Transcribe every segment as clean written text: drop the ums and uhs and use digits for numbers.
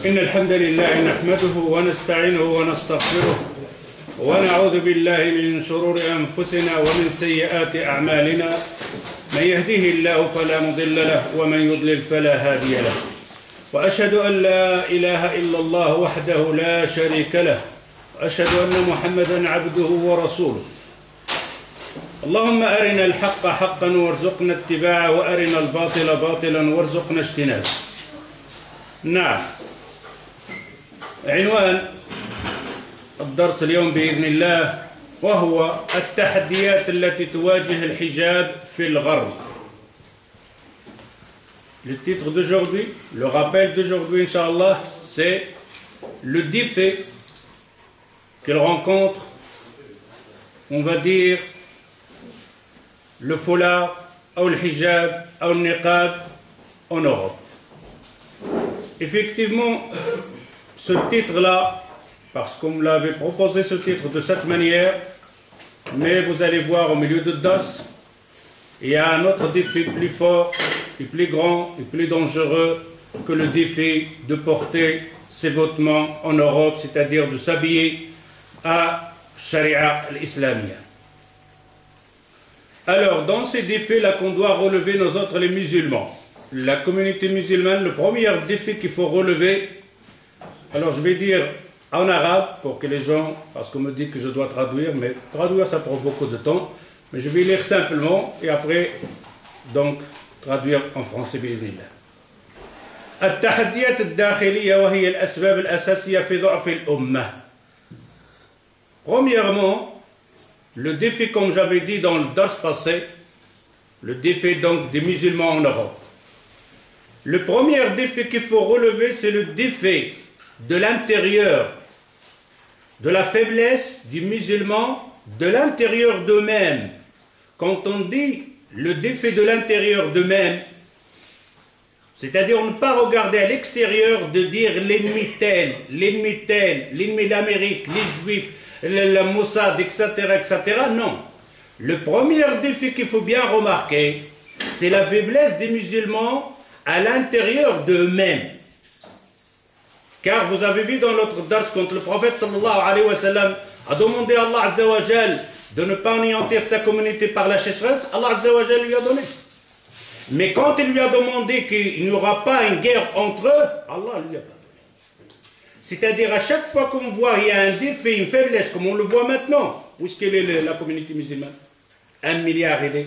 إن الحمد لله نحمده ونستعينه ونستغفره ونعوذ بالله من شرور أنفسنا ومن سيئات أعمالنا من يهده الله فلا مضل له ومن يضلل فلا هادي له وأشهد أن لا إله إلا الله وحده لا شريك له وأشهد أن محمدا عبده ورسوله اللهم أرنا الحق حقا وارزقنا اتباعه وأرنا الباطل باطلا وارزقنا اجتنابه. نعم، عنوان الدرس اليوم بإذن الله وهو التحديات التي تواجه الحجاب في الغرب. Le titre d'aujourd'hui, le rappel d'aujourd'hui, Inch'Allah, c'est le défi qu'il rencontre, on va dire, le foulard, ou le hijab, ou le niqab en Europe. Effectivement, ce titre-là, parce qu'on me l'avait proposé ce titre de cette manière, mais vous allez voir au milieu de DAS, il y a un autre défi plus fort, et plus grand, et plus dangereux que le défi de porter ses vêtements en Europe, c'est-à-dire de s'habiller à Sharia l'Islamia. Alors, dans ces défis-là qu'on doit relever, nous autres les musulmans, la communauté musulmane, le premier défi qu'il faut relever, alors je vais dire en arabe pour que les gens, parce qu'on me dit que je dois traduire, mais traduire ça prend beaucoup de temps, mais je vais lire simplement et après, donc, traduire en français بإذن الله. التحديات الداخلية وهي الأسباب الأساسية في ضعف الأمة. Premièrement, le défi, comme j'avais dit dans le dars passé, le défi donc des musulmans en Europe. Le premier défi qu'il faut relever, c'est le défi de l'intérieur, de la faiblesse des musulmans, de l'intérieur d'eux-mêmes. Quand on dit le défi de l'intérieur d'eux-mêmes, c'est-à-dire ne pas regarder à l'extérieur de dire l'ennemi tel, l'ennemi d'Amérique, les Juifs, le Mossad, etc., etc. Non. Le premier défi qu'il faut bien remarquer, c'est la faiblesse des musulmans à l'intérieur d'eux-mêmes. Car vous avez vu dans notre dars, quand le prophète sallallahu alayhi wa sallam a demandé à Allah azza wa jal de ne pas anéantir sa communauté par la sécheresse, Allah azza wa jal lui a donné. Mais quand il lui a demandé qu'il n'y aura pas une guerre entre eux, Allah lui a pas donné. C'est-à-dire à chaque fois qu'on voit il y a un défi, une faiblesse, comme on le voit maintenant, où est-ce qu'elle est la communauté musulmane? 1 milliard aidé.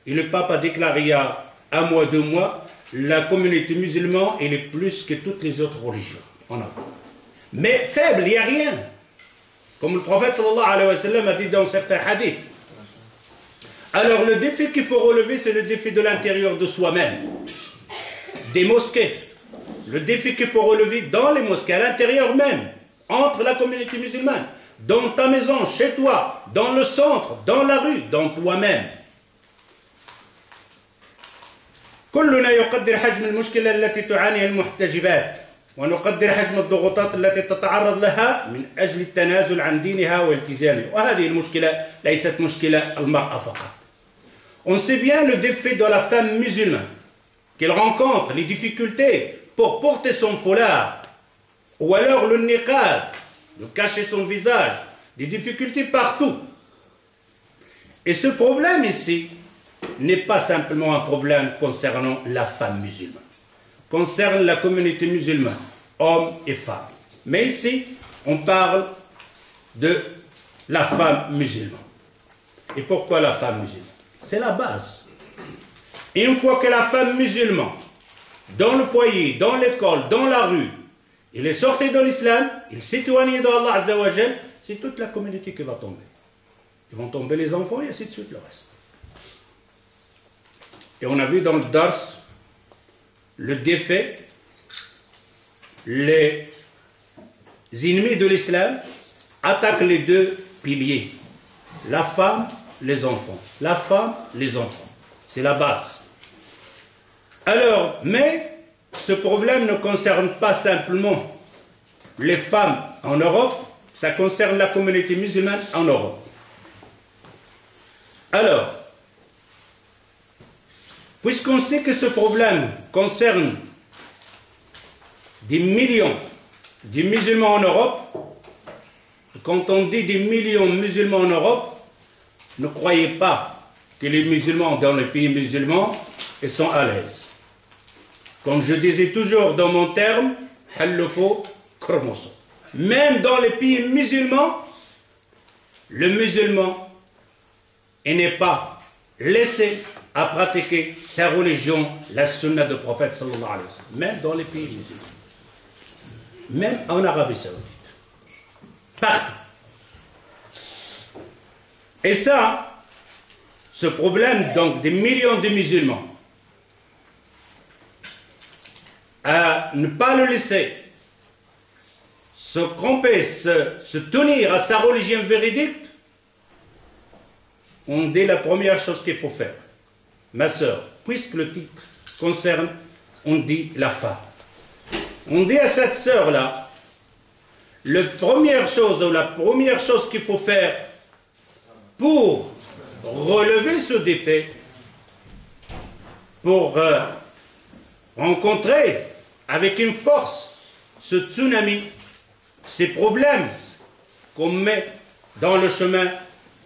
Et le pape a déclaré il y a 1 mois, 2 mois, la communauté musulmane, elle est plus que toutes les autres religions. Mais faible, il n'y a rien. Comme le prophète sallallahu alayhi wa sallam a dit dans certains hadiths. Alors le défi qu'il faut relever, c'est le défi de l'intérieur de soi-même. Des mosquées. Le défi qu'il faut relever dans les mosquées, à l'intérieur même, entre la communauté musulmane, dans ta maison, chez toi, dans le centre, dans la rue, dans toi-même. كلنا يقدر حجم المشكلة التي تعانيها المحتجبات ونقدر حجم الضغوطات التي تتعرض لها من أجل التنازل عن دينها والتزامها وهذه المشكلة ليست مشكلة المرأة فقط. On sait bien le défi de la femme musulmane qu'elle rencontre, les difficultés pour porter son foulard ou alors le niqab, de cacher son visage, des difficultés partout. Et ce problème ici n'est pas simplement un problème concernant la femme musulmane, concerne la communauté musulmane, hommes et femmes. Mais ici, on parle de la femme musulmane. Et pourquoi la femme musulmane? C'est la base. Et une fois que la femme musulmane, dans le foyer, dans l'école, dans la rue, il est sorti de l'islam, il s'est éloigné d'Allah Azza wa Jal, c'est toute la communauté qui va tomber. Ils vont tomber les enfants et ainsi de suite le reste. Et on a vu dans le dars le défi, les ennemis de l'islam attaquent les deux piliers, la femme, les enfants. La femme, les enfants. C'est la base. Alors, mais ce problème ne concerne pas simplement les femmes en Europe, ça concerne la communauté musulmane en Europe. Alors, puisqu'on sait que ce problème concerne des millions des musulmans en Europe, quand on dit des millions de musulmans en Europe, ne croyez pas que les musulmans dans les pays musulmans ils sont à l'aise. Comme je disais toujours dans mon terme, même dans les pays musulmans, le musulman il n'est pas laissé à pratiquer sa religion, la sunna du prophète sallallahu alayhi wa sallam, même dans les pays musulmans, même en Arabie Saoudite, partout. Et ça, ce problème donc des millions de musulmans, à ne pas le laisser se camper, se tenir à sa religion véridique, on dit la première chose qu'il faut faire. Ma sœur, puisque le titre concerne, on dit la femme. On dit à cette sœur-là, la première chose qu'il faut faire pour relever ce défi, pour rencontrer avec une force ce tsunami, ces problèmes qu'on met dans le chemin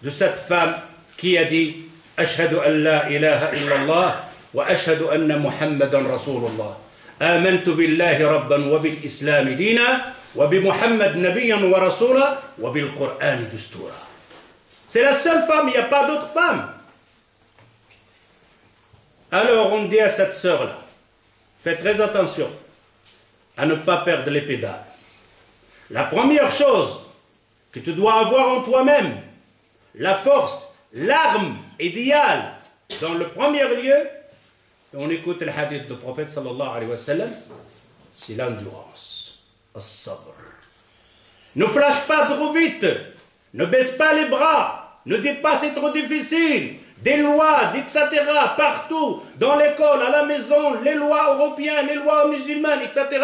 de cette femme qui a dit « Ashhadu an la ilaha illallah wa ashhadu anna Muhammadan Rasulullah. Amantu billahi rabban wa bil islam dina wa bi Muhammad nabiyyan wa rasula wa bil Qur'an dustura. » C'est la seule femme, il n'y a pas d'autre femme. Alors on dit à cette sœur-là, faites très attention à ne pas perdre les pédales. La première chose que tu dois avoir en toi-même, la force, l'arme idéale, dans le premier lieu, on écoute le hadith du prophète sallallahu alayhi wa sallam, c'est l'endurance, as-sabr. Ne flash pas trop vite, ne baisse pas les bras, ne dis pas c'est trop difficile, des lois, etc., partout, dans l'école, à la maison, les lois européennes, les lois musulmanes, etc.,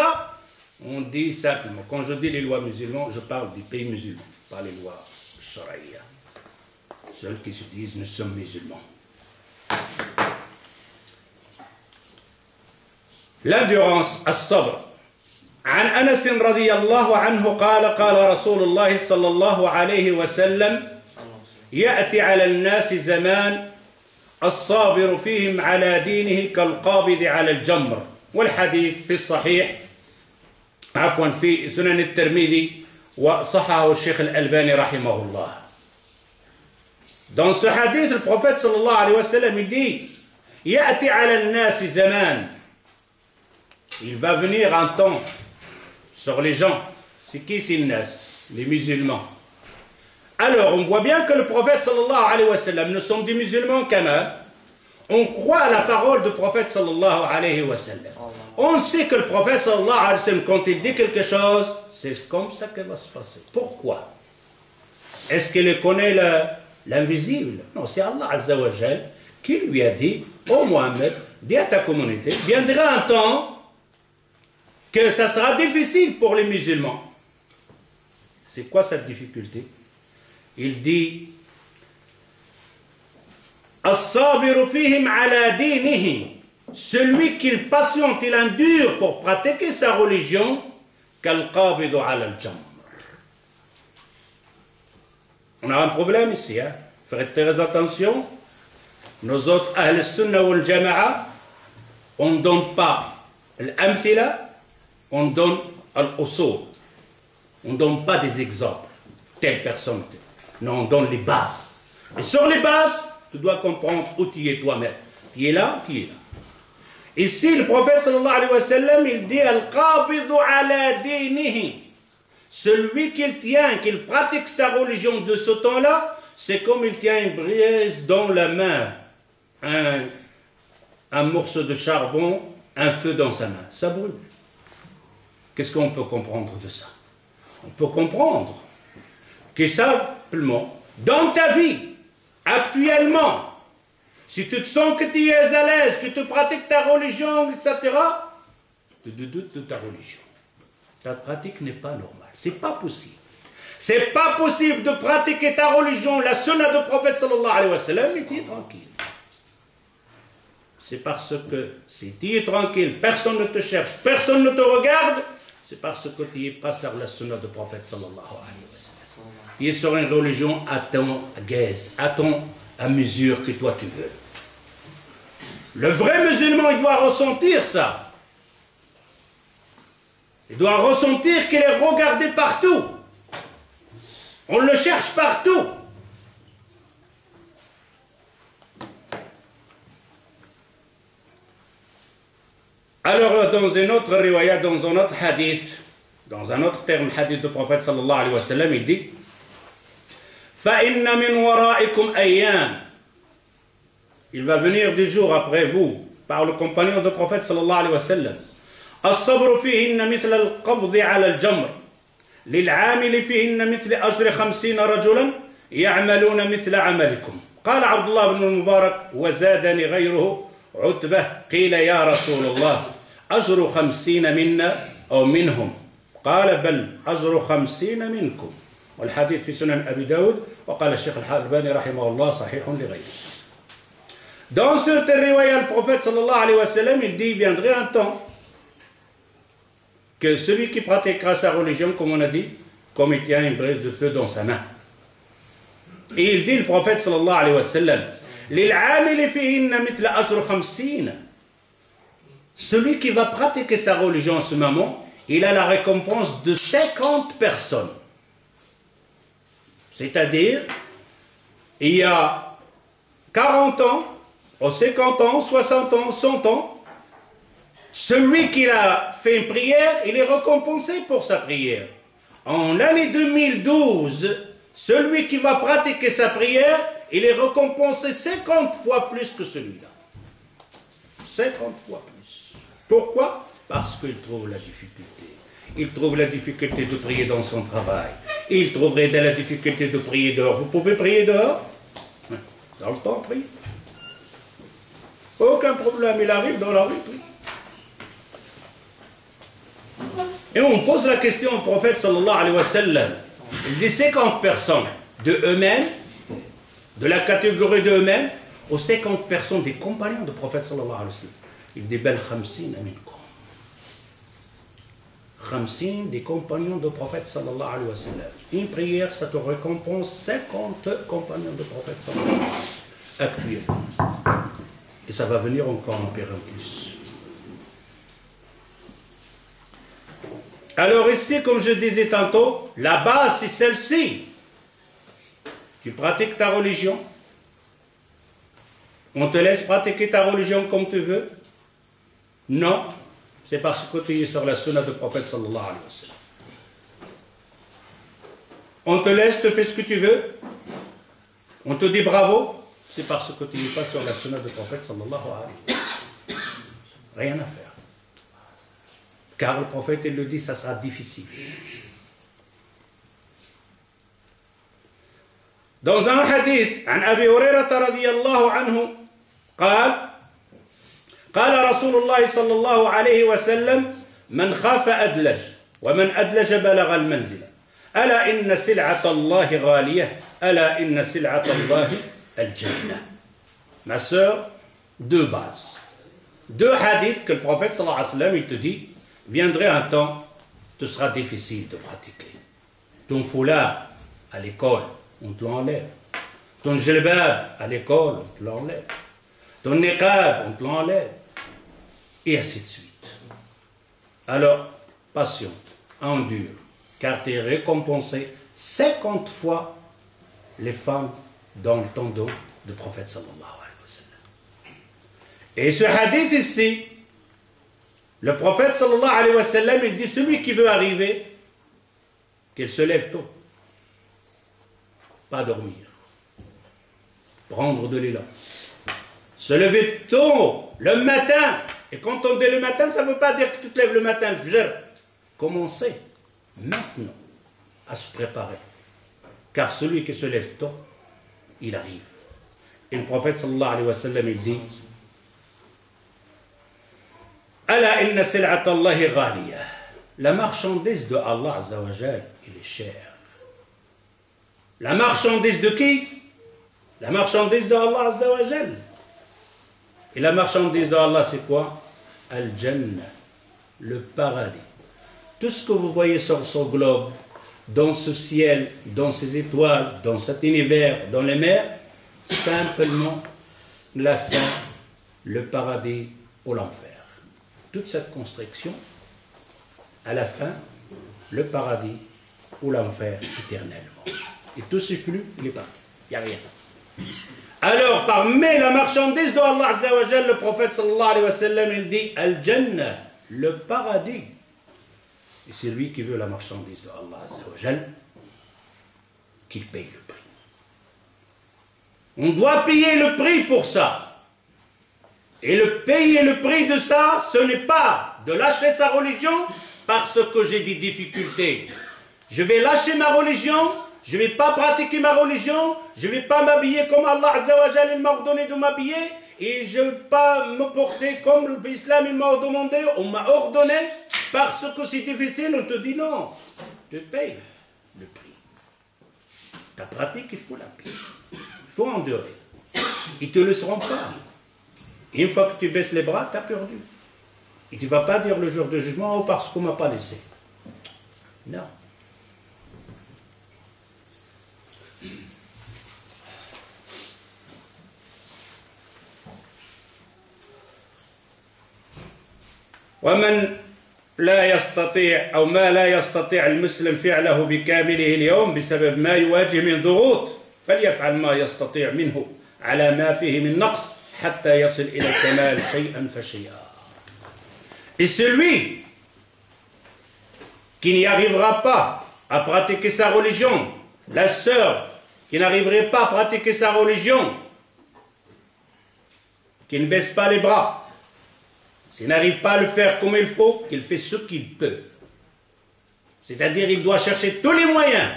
on dit simplement, quand je dis les lois musulmanes, je parle des pays musulmans, pas les lois sharia. Ceux qui se disent nous sommes musulmans. L'endurance, as-sabr. عن أنس رضي الله عنه قال قال رسول الله صلى الله عليه وسلم يأتي على الناس زمان الصابر فيهم على دينه كالقابض على الجمر. والحديث في الصحيح عفوا في سنن الترمذي وصححه الشيخ الألباني رحمه الله. Dans ce hadith, le prophète sallallahu alayhi wa sallam, il dit يأتي على الناس زمان. Il va venir un temps sur les gens. C'est qui ces nas? Les musulmans. Alors, on voit bien que le prophète sallallahu alayhi wa sallam, nous sommes des musulmans quand même. On croit à la parole du prophète sallallahu alayhi wa sallam. On sait que le prophète sallallahu alayhi wa sallam, quand il dit quelque chose, c'est comme ça que va se passer. Pourquoi? Est-ce qu'il connaît l'invisible? Non, c'est Allah azza wa jal qui lui a dit, ô Mohammed, dis à ta communauté, viendra un temps que ça sera difficile pour les musulmans. C'est quoi cette difficulté? Il dit As-sabiru fihim ala dinihi. Celui qui patiente, il endure pour pratiquer sa religion, kal-qabidu ala al-jamr. On a un problème ici, hein? Faites très attention. Nous autres, Ahl Sunnah wal Jama'a, on ne donne pas l'amthila, on donne al-usul. On ne donne pas des exemples. Telle personne. Non, on donne les bases. Et sur les bases, tu dois comprendre où tu es toi-même. Tu es là, tu es là. Ici, le prophète sallallahu alayhi wa sallam, il dit al-qabidu ala dinihi. Celui qu'il tient, qu'il pratique sa religion de ce temps-là, c'est comme il tient une braise dans la main, un morceau de charbon, un feu dans sa main. Ça brûle. Qu'est-ce qu'on peut comprendre de ça? On peut comprendre que simplement, dans ta vie, actuellement, si tu te sens que tu es à l'aise, que tu pratiques ta religion, etc., tu doutes de ta religion. Ta pratique n'est pas normale. C'est pas possible. C'est pas possible de pratiquer ta religion, la sunna du prophète sallallahu alayhi wa sallam, et tu es tranquille. C'est parce que si tu es tranquille, personne ne te cherche, personne ne te regarde, c'est parce que tu n'es pas sur la sunna du prophète sallallahu alayhi wa sallam. Tu es sur une religion à ton guise, à mesure que toi tu veux. Le vrai musulman, il doit ressentir ça. Il doit ressentir qu'il est regardé partout. On le cherche partout. Alors, dans un autre riwayat, dans un autre hadith, dans un autre terme, hadith du prophète sallallahu alayhi wa sallam, il dit فَإِنَّ مِنْ وَرَائِكُمْ أَيَّامٍ. Il va venir des jours après vous, par le compagnon du prophète sallallahu alayhi wa sallam. الصبر فيهن مثل القبض على الجمر للعامل فيهن مثل أجر 50 رجلا يعملون مثل عملكم. قال عبد الله بن المبارك وزادني غيره عتبة قيل يا رسول الله أجر 50 منا أو منهم قال بل أجر 50 منكم. والحديث في سنن أبي داود وقال الشيخ الألباني رحمه الله صحيح لغيره. Dans cette riwaya, le prophète sallallahu alayhi wa sallam, il dit, il viendrait un temps que celui qui pratiquera sa religion, comme on a dit, comme il tient une braise de feu dans sa main. Et il dit, le prophète sallallahu alayhi wa sallam, لِلْعَامِلِ فِيهِنَّ مِثْلَ أَجْرُ 50. Celui qui va pratiquer sa religion en ce moment, il a la récompense de 50 personnes. C'est-à-dire, il y a 40 ans, ou 50 ans, 60 ans, 100 ans, celui qui a fait une prière, il est récompensé pour sa prière. En l'année 2012, celui qui va pratiquer sa prière, il est récompensé 50 fois plus que celui-là. 50 fois plus. Pourquoi? Parce qu'il trouve la difficulté. Il trouve la difficulté de prier dans son travail. Il trouverait de la difficulté de prier dehors. Vous pouvez prier dehors? Dans le temps, priez. Aucun problème, il arrive dans la rue, prie. Et on pose la question au prophète sallallahu alayhi wa sallam. Il dit 50 personnes de eux-mêmes, de la catégorie de eux-mêmes, aux 50 personnes des compagnons du prophète sallallahu alayhi wa sallam. Il dit bel 50 minkum. 50 des compagnons du prophète sallallahu alayhi wa sallam. Une prière, ça te récompense 50 compagnons du prophète sallallahu alayhi wa sallam. Actuellement. Et ça va venir encore en pire en plus. Alors ici, comme je disais tantôt, la base c'est celle-ci. Tu pratiques ta religion. On te laisse pratiquer ta religion comme tu veux. Non, c'est parce que tu es sur la sunna du prophète sallallahu alayhi wa sallam. On te laisse, tu fais ce que tu veux. On te dit bravo. C'est parce que tu n'es pas sur la sunna du prophète sallallahu alayhi wa sallam. Rien à faire. Car le prophète, il le dit, ça sera difficile. Dans un hadith, عن أبي هريرة رضي الله عنه قال قال رسول الله صلى الله عليه وسلم من خاف أدلج ومن أدلج بلغ المنزل ألا إن سلعة الله غالية ألا إن سلعة الله الجنة. Ma sœur, deux bases. Deux hadiths que le prophète sallallahu alayhi wa sallam, il te dit, viendrait un temps, ce sera difficile de pratiquer. Ton foulard à l'école, on te l'enlève. Ton djellbab à l'école, on te l'enlève. Ton niqab, on te l'enlève. Et ainsi de suite. Alors, patiente, endure, car tu es récompensé 50 fois les femmes dans le temps du prophète sallallahu alayhi wa sallam. Et ce hadith ici, le prophète sallallahu alayhi wa sallam, il dit celui qui veut arriver, qu'il se lève tôt. Pas dormir. Prendre de l'élan. Se lever tôt, le matin. Et quand on dit le matin, ça ne veut pas dire que tu te lèves le matin. Je veux dire, commencez maintenant à se préparer. Car celui qui se lève tôt, il arrive. Et le prophète sallallahu alayhi wa sallam, il dit Ala inna sil'at Allahi ghaliya. La marchandise de Allah Azza wa Jal, il est cher. La marchandise de qui? La marchandise de Allah Azza wa Jal. Et la marchandise de Allah, c'est quoi? Al-Jannah, le paradis. tout ce que vous voyez sur ce globe, dans ce ciel, dans ces étoiles, dans cet univers, dans les mers, simplement la fin, le paradis ou l'enfer. Toute cette construction, à la fin, le paradis ou l'enfer éternellement. Et tout ce flux, il est parti. Il n'y a rien. Alors, parmi la marchandise de Allah Azza wa Jal, le prophète sallallahu alayhi wa sallam, il dit Al-Jannah, le paradis. Et c'est lui qui veut la marchandise de Allah Azza wa Jal, qu'il paye le prix. On doit payer le prix pour ça. Et payer le prix de ça, ce n'est pas de lâcher sa religion parce que j'ai des difficultés. Je vais lâcher ma religion, je ne vais pas pratiquer ma religion, je ne vais pas m'habiller comme Allah Azza wa Jal m'a ordonné de m'habiller, et je ne vais pas me porter comme l'islam m'a demandé, on m'a ordonné, parce que c'est difficile, on te dit non, tu payes le prix. Ta pratique, il faut la payer. Il faut endurer. Ils ne te laisseront pas. Et une fois que tu baisses les bras, tu as perdu. Et tu ne vas pas dire le jour de jugement, oh, parce qu'on ne m'a pas laissé. Non. ومن لا يستطيع أو ما لا يستطيع المسلم فعله بكامله اليوم بسبب ما يواجه من ضغوط فليفعل ما يستطيع منه على ما فيه من نقص حتى يصل إلى الكمال شيئا فشيئا. Et celui qui n'y arrivera pas à pratiquer sa religion, la sœur qui n'arriverait pas à pratiquer sa religion, qui ne baisse pas les bras, s'il n'arrive pas à le faire comme il faut, qu'il fait ce qu'il peut. C'est-à-dire qu'il doit chercher tous les moyens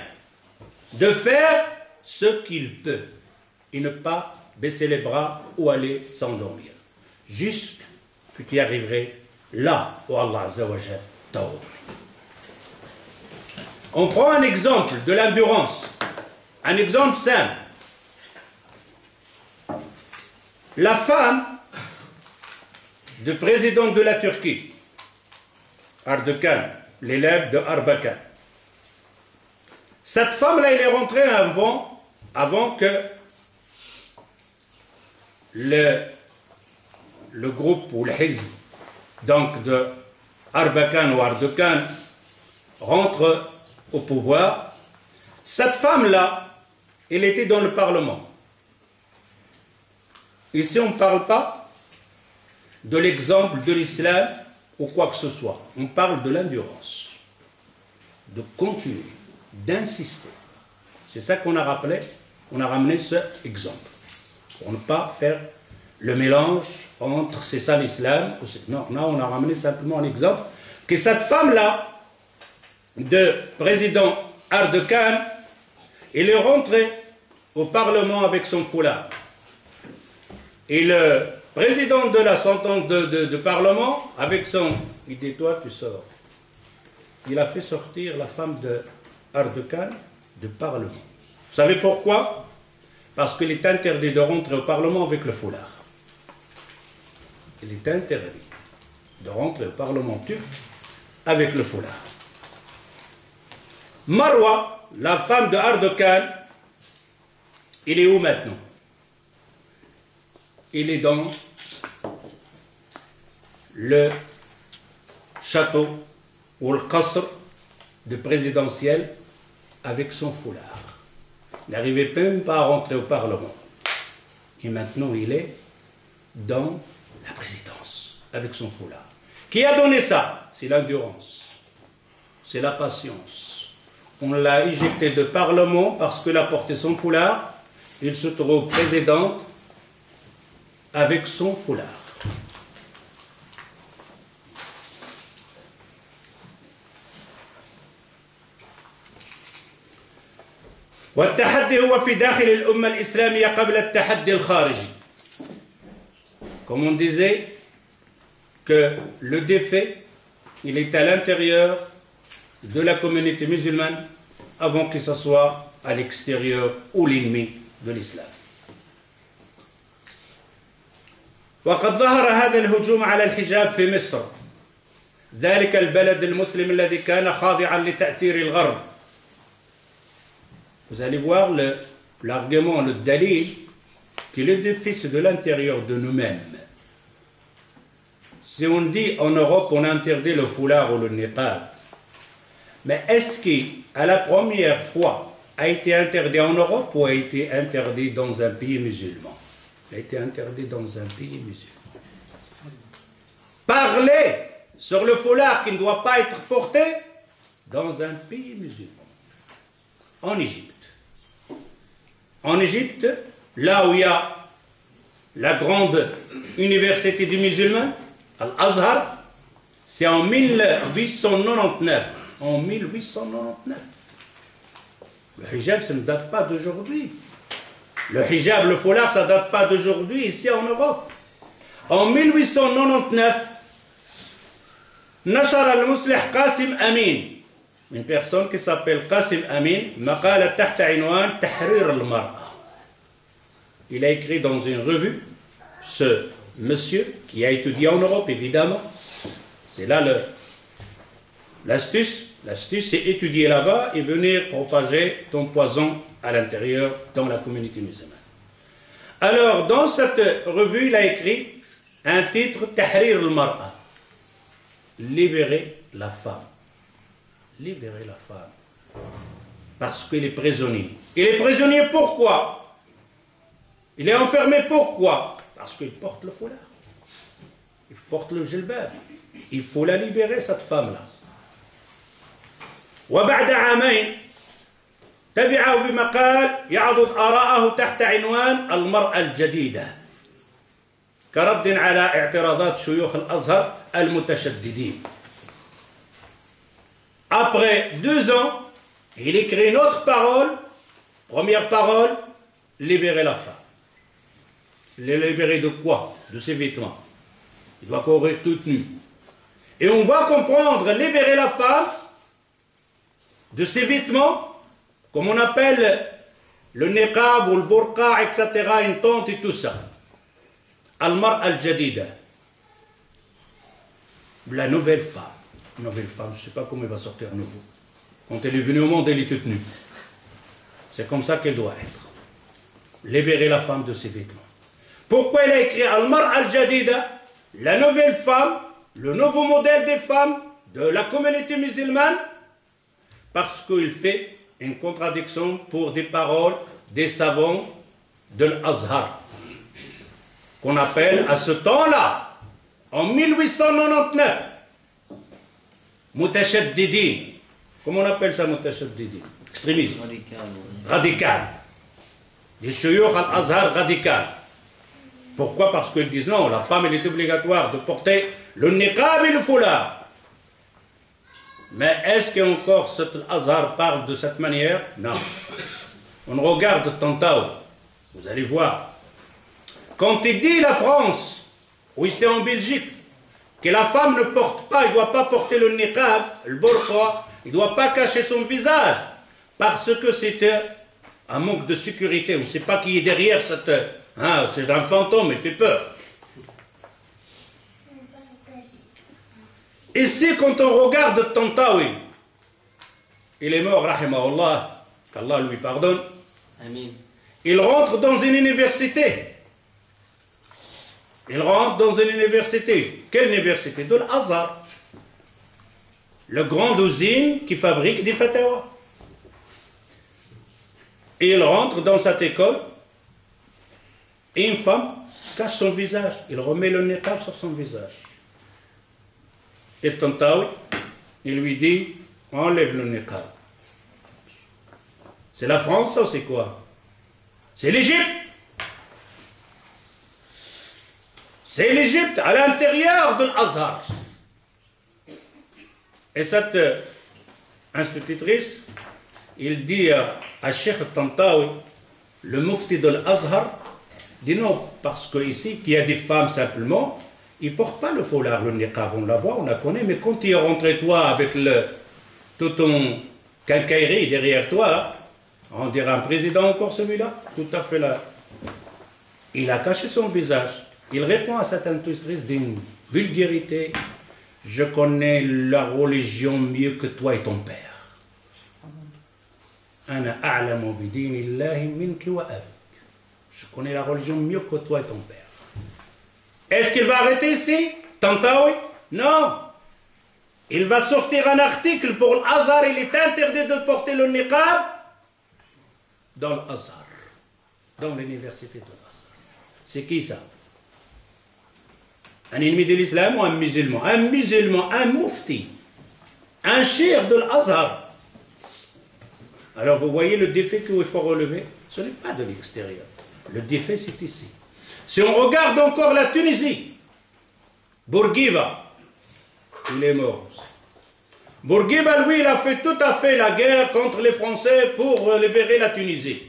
de faire ce qu'il peut et ne pas baisser les bras ou aller s'endormir. Juste que tu y arriverais là où Allah Azza wa Jal t'a ordonné. On prend un exemple de l'endurance, un exemple simple. La femme du président de la Turquie, Erdogan, l'élève de Erbakan. Cette femme-là, elle est rentrée avant que le groupe ou le hizb, donc de Erbakan ou Erdogan, rentre au pouvoir. Cette femme-là, elle était dans le Parlement. Ici, on ne parle pas de l'exemple de l'islam ou quoi que ce soit. On parle de l'endurance, de continuer, d'insister. C'est ça qu'on a rappelé, on a ramené cet exemple. Pour ne pas faire le mélange entre c'est ça l'islam, non, là on a ramené simplement l'exemple que cette femme-là, de président Erdogan, elle est rentrée au Parlement avec son foulard. Et le président de la sentence de Parlement, avec son... Il dit, toi, tu sors. Il a fait sortir la femme de Erdogan du Parlement. Vous savez pourquoi? Parce qu'il est interdit de rentrer au Parlement avec le foulard. Il est interdit de rentrer au Parlement turc avec le foulard. Marwa, la femme de Erdogan, il est où maintenant? Il est dans le château ou le qasr de présidentiel avec son foulard. Il n'arrivait même pas à rentrer au Parlement. Et maintenant, il est dans la présidence avec son foulard. Qui a donné ça? C'est l'endurance. C'est la patience. On l'a éjecté de Parlement parce qu'il a porté son foulard. Il se trouve président avec son foulard. والتحدي هو في داخل الأمة الإسلامية قبل التحدي الخارجي. Comme on disait que le défi, il est à l'intérieur de la communauté musulmane avant que ce soit à l'extérieur ou l'ennemi de l'islam. وقد ظهر هذا الهجوم على الحجاب في مصر ذلك البلد المسلم الذي كان خاضعا لتأثير الغرب. Vous allez voir l'argument, le dalil, que le défi c'est de l'intérieur de nous-mêmes. Si on dit en Europe on interdit le foulard ou le niqab, mais est-ce qu'à la première fois a été interdit en Europe ou a été interdit dans un pays musulman? Il a été interdit dans un pays musulman. Parler sur le foulard qui ne doit pas être porté dans un pays musulman. En Égypte. En Égypte, là où il y a la grande université des musulmans, Al-Azhar, c'est en 1899. En 1899. Le hijab, ça ne date pas d'aujourd'hui. Le hijab, le foulard, ça ne date pas d'aujourd'hui, ici en Europe. En 1899, نشر المصلح قاسم أمين, une personne qui s'appelle Qasim Amin, مقالة تحت عنوان تحرير المرأة. Il a écrit dans une revue, ce monsieur qui a étudié en Europe, évidemment, c'est là l'astuce. L'astuce, c'est étudier là-bas et venir propager ton poison à l'intérieur, dans la communauté musulmane. Alors, dans cette revue, il a écrit un titre, Tahrir al-Mar'a, libérer la femme. Libérer la femme. Parce qu'il est prisonnier. Il est prisonnier pourquoi? Il est enfermé pourquoi? Parce qu'il porte le foulard. Il porte le jilbab. Il faut la libérer, cette femme-là. وبعد عامين تبعه بمقال يعضد آراءه تحت عنوان المرأة الجديدة كرد على اعتراضات شيوخ الأزهر المتشددين. Après 2 ans, il écrit une autre parole, première parole, libérer la femme. Libérer de quoi? De ses vêtements. Il doit courir toute nue. Et on va comprendre libérer la femme de ses vêtements, comme on appelle le niqab ou le burqa, etc., une tente et tout ça. Al-Mar al-Jadida. La nouvelle femme. Nouvelle femme, je ne sais pas comment elle va sortir à nouveau. Quand elle est venue au monde, elle est toute nue. C'est comme ça qu'elle doit être. Libérer la femme de ses vêtements. Pourquoi il a écrit Al-Mar al-Jadida, la nouvelle femme, le nouveau modèle des femmes de la communauté musulmane? Parce qu'il fait une contradiction pour des paroles des savants de l'Azhar, qu'on appelle à ce temps-là, en 1899, Mutashaddidin. Comment on appelle ça, Mutashaddidin? Extrémisme. Radical. Des shuyukh al-Azhar radical. Pourquoi? Parce qu'ils disent non, la femme elle est obligatoire de porter le niqab et le foulard. Mais est-ce qu'encore cet Azhar parle de cette manière? Non. On regarde Tantaou, vous allez voir. Quand il dit la France, ou ici en Belgique, que la femme ne porte pas, il ne doit pas porter le niqab, le burqa, il ne doit pas cacher son visage, parce que c'est un manque de sécurité, on ne sait pas qui est derrière cette... Hein, c'est un fantôme, il fait peur. Ici, quand on regarde Tantawi, il est mort, rahimahullah, qu'Allah lui pardonne. Amin. Il rentre dans une université. Il rentre dans une université. Quelle université? De l'Azhar. Le grand usine qui fabrique des fatawas. Et il rentre dans cette école. Et une femme cache son visage. Il remet le niqab sur son visage. Et Tantawi, il lui dit, enlève le niqab. C'est la France, ça, c'est quoi? C'est l'Égypte. C'est l'Égypte, à l'intérieur de l'Azhar. Et cette institutrice, il dit à Cheikh Tantawi, le mufti de l'Azhar, dit non, parce qu'ici, qu'il y a des femmes simplement, ils ne portent pas le foulard, le niqab, on la voit, on la connaît, mais quand tu es rentré toi avec tout ton quincaillerie derrière toi, là, on dirait un président encore celui-là, tout à fait là. Il a caché son visage. Il répond à cette industrice d'une vulgarité, je connais la religion mieux que toi et ton père. Je connais la religion mieux que toi et ton père. Est-ce qu'il va arrêter ici, Tantaoui? Non. Il va sortir un article pour l'Azhar. Il est interdit de porter le niqab dans l'Azhar, dans l'université de l'Azhar. C'est qui ça? Un ennemi de l'islam ou un musulman? Un musulman, un mufti, un cheikh de l'Azhar. Alors vous voyez le défi qu'il faut relever, ce n'est pas de l'extérieur. Le défi c'est ici. Si on regarde encore la Tunisie, Bourguiba, il est mort aussi. Bourguiba, lui, il a fait tout à fait la guerre contre les Français pour libérer la Tunisie.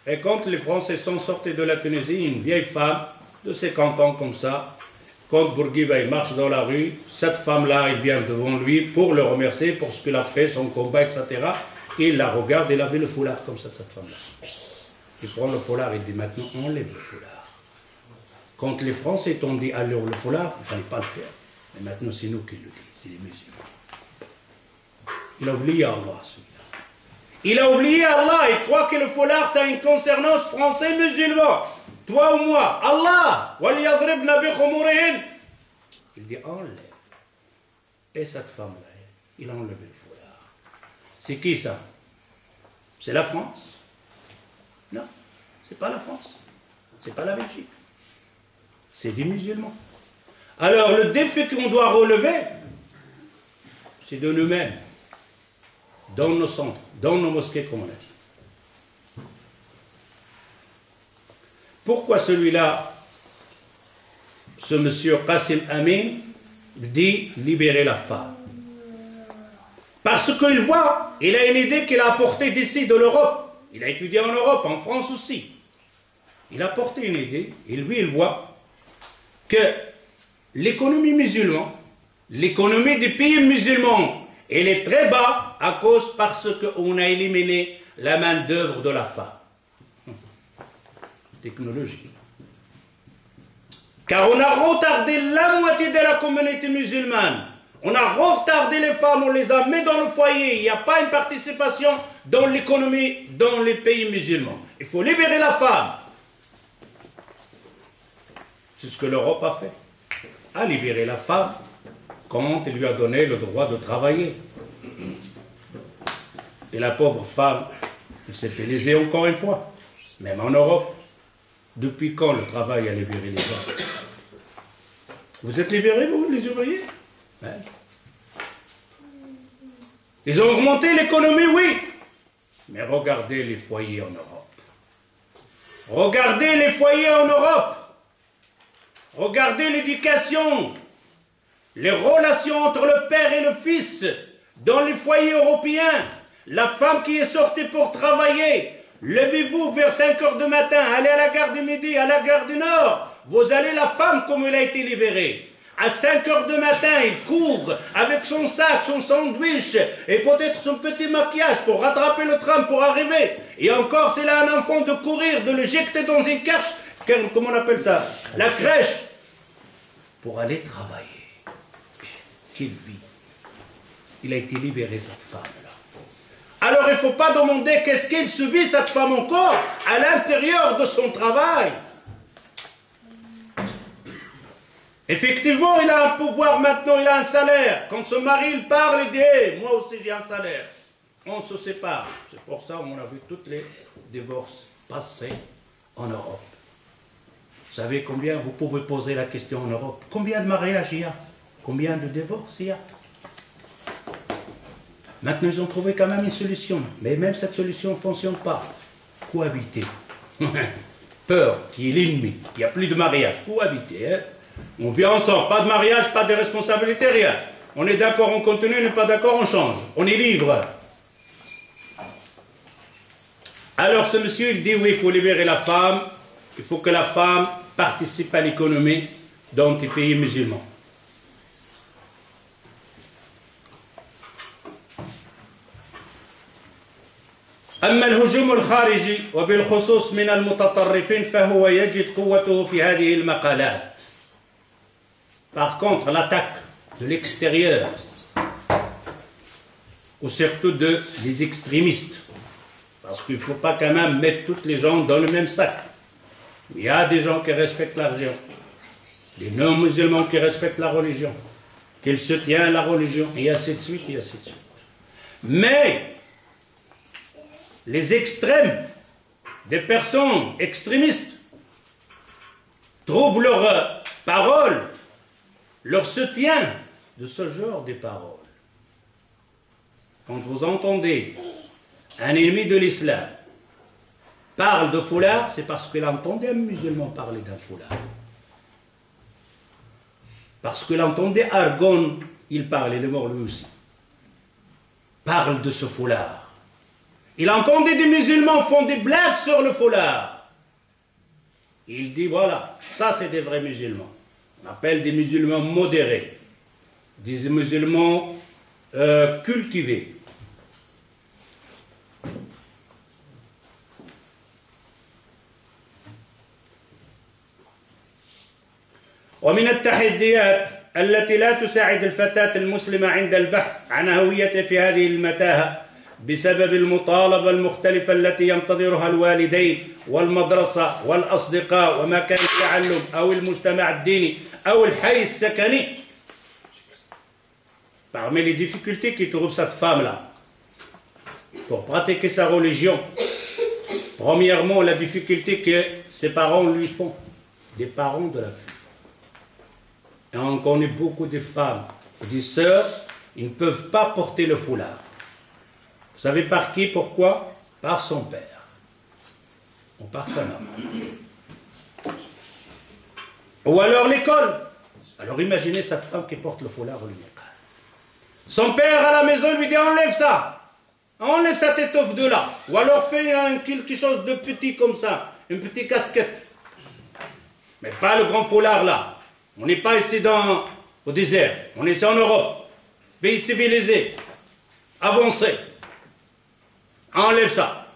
Et quand les Français sont sortis de la Tunisie, une vieille femme de 50 ans comme ça, quand Bourguiba il marche dans la rue, cette femme-là, elle vient devant lui pour le remercier pour ce qu'il a fait, son combat, etc. Il la regarde, il avait le foulard comme ça, cette femme-là. Il prend le foulard, il dit maintenant enlève le foulard. Quand les Français t'ont dit alors le foulard, il ne fallait pas le faire. Mais maintenant c'est nous qui le disons, c'est les musulmans. Il a oublié Allah, celui-là. Il a oublié Allah, il croit que le foulard ça a une concernance français-musulman. Toi ou moi, Allah, il dit enlève. Et cette femme-là, il a enlevé le foulard. C'est qui ça? C'est la France? Non, c'est pas la France. C'est pas la Belgique. C'est des musulmans. Alors le défi qu'on doit relever, c'est de nous-mêmes, dans nos centres, dans nos mosquées, comme on a dit. Pourquoi celui-là, ce monsieur Qassim Amin, dit libérer la femme? Parce qu'il voit, il a une idée qu'il a apportée d'ici, de l'Europe. Il a étudié en Europe, en France aussi. Il a apporté une idée, et lui, il voit que l'économie musulmane, l'économie des pays musulmans, elle est très bas parce qu'on a éliminé la main-d'œuvre de la femme. Technologie. Car on a retardé la moitié de la communauté musulmane. On a retardé les femmes, on les a mis dans le foyer. Il n'y a pas une participation dans l'économie dans les pays musulmans. Il faut libérer la femme. C'est ce que l'Europe a fait. A libéré la femme quand il lui a donné le droit de travailler. Et la pauvre femme, elle s'est fait léser encore une fois. Même en Europe. Depuis quand le travail a libéré les gens? Vous êtes libérés, vous, les ouvriers? Hein? Ils ont augmenté l'économie, oui. Mais regardez les foyers en Europe. Regardez les foyers en Europe. Regardez l'éducation. Les relations entre le père et le fils dans les foyers européens. La femme qui est sortie pour travailler. Levez-vous vers 5 heures du matin, allez à la gare du Midi, à la gare du Nord. Vous allez la femme comme elle a été libérée. À 5 heures du matin, il court avec son sac, son sandwich et peut-être son petit maquillage pour rattraper le tram pour arriver. Et encore, c'est là un enfant de courir, de le jeter dans une crèche, comment on appelle ça? La crèche. Pour aller travailler. Quelle vie. Il a été libéré, cette femme-là. Alors il ne faut pas demander qu'est-ce qu'il subit, cette femme encore, à l'intérieur de son travail. Effectivement, il a un pouvoir maintenant, il a un salaire. Quand son mari il parle, il dit hey, moi aussi j'ai un salaire. On se sépare. C'est pour ça qu'on a vu toutes les divorces passer en Europe. Vous savez combien, vous pouvez poser la question en Europe, combien de mariages il y a? Combien de divorces il y a? Maintenant, ils ont trouvé quand même une solution. Mais même cette solution ne fonctionne pas. Cohabiter. Peur, qui est l'ennemi. Il n'y a plus de mariage. Cohabiter. Hein? On vit ensemble. Pas de mariage, pas de responsabilité, rien. On est d'accord, on continue, on n'est pas d'accord, on change. On est libre. Alors ce monsieur, il dit, oui, il faut libérer la femme. Il faut que la femme participe à l'économie dans les pays musulmans. أما الهجوم الخارجي وبالخصوص من المتطرفين فهو يجد قوته في هذه المقالات. Par contre, l'attaque de l'extérieur, ou surtout des extrémistes. Parce qu'il ne faut pas quand même mettre toutes les gens dans le même sac. Il y a des gens qui respectent la religion, des non-musulmans qui respectent la religion, qu'ils se tiennent à la religion, et ainsi de suite, et ainsi de suite. Mais les extrêmes, des personnes extrémistes, trouvent leur parole, leur soutien de ce genre de paroles. Quand vous entendez un ennemi de l'islam parle de foulard, c'est parce qu'il entendait un musulman parler d'un foulard. Parce qu'il entendait Argon, il parle, il est mort lui aussi, parle de ce foulard. Il entendait des musulmans font des blagues sur le foulard. Il dit voilà, ça c'est des vrais musulmans. On appelle des musulmans modérés, des musulmans cultivés. ومن التحديات التي لا تساعد الفتاة المسلمة عند البحث عن هويتها في هذه المتاهة بسبب المطالبة المختلفة التي ينتظرها الوالدين والمدرسة والأصدقاء ومكان التعلم أو المجتمع الديني أو الحي السكني. Parmi les difficultés qui trouve cette femme-là pour pratiquer sa religion, premièrement la difficulté que ses parents lui font, des parents de la fille. Et on connaît beaucoup de femmes, des sœurs, ils ne peuvent pas porter le foulard. Vous savez par qui, pourquoi? Par son père, ou par sa maman. Ou alors l'école. Alors imaginez cette femme qui porte le foulard au niqab. Son père à la maison lui dit enlève ça, enlève cette étoffe de là, ou alors fais quelque chose de petit comme ça, une petite casquette. Mais pas le grand foulard là. On n'est pas ici au désert, on est ici en Europe, pays civilisé, avancé. Enlève ça.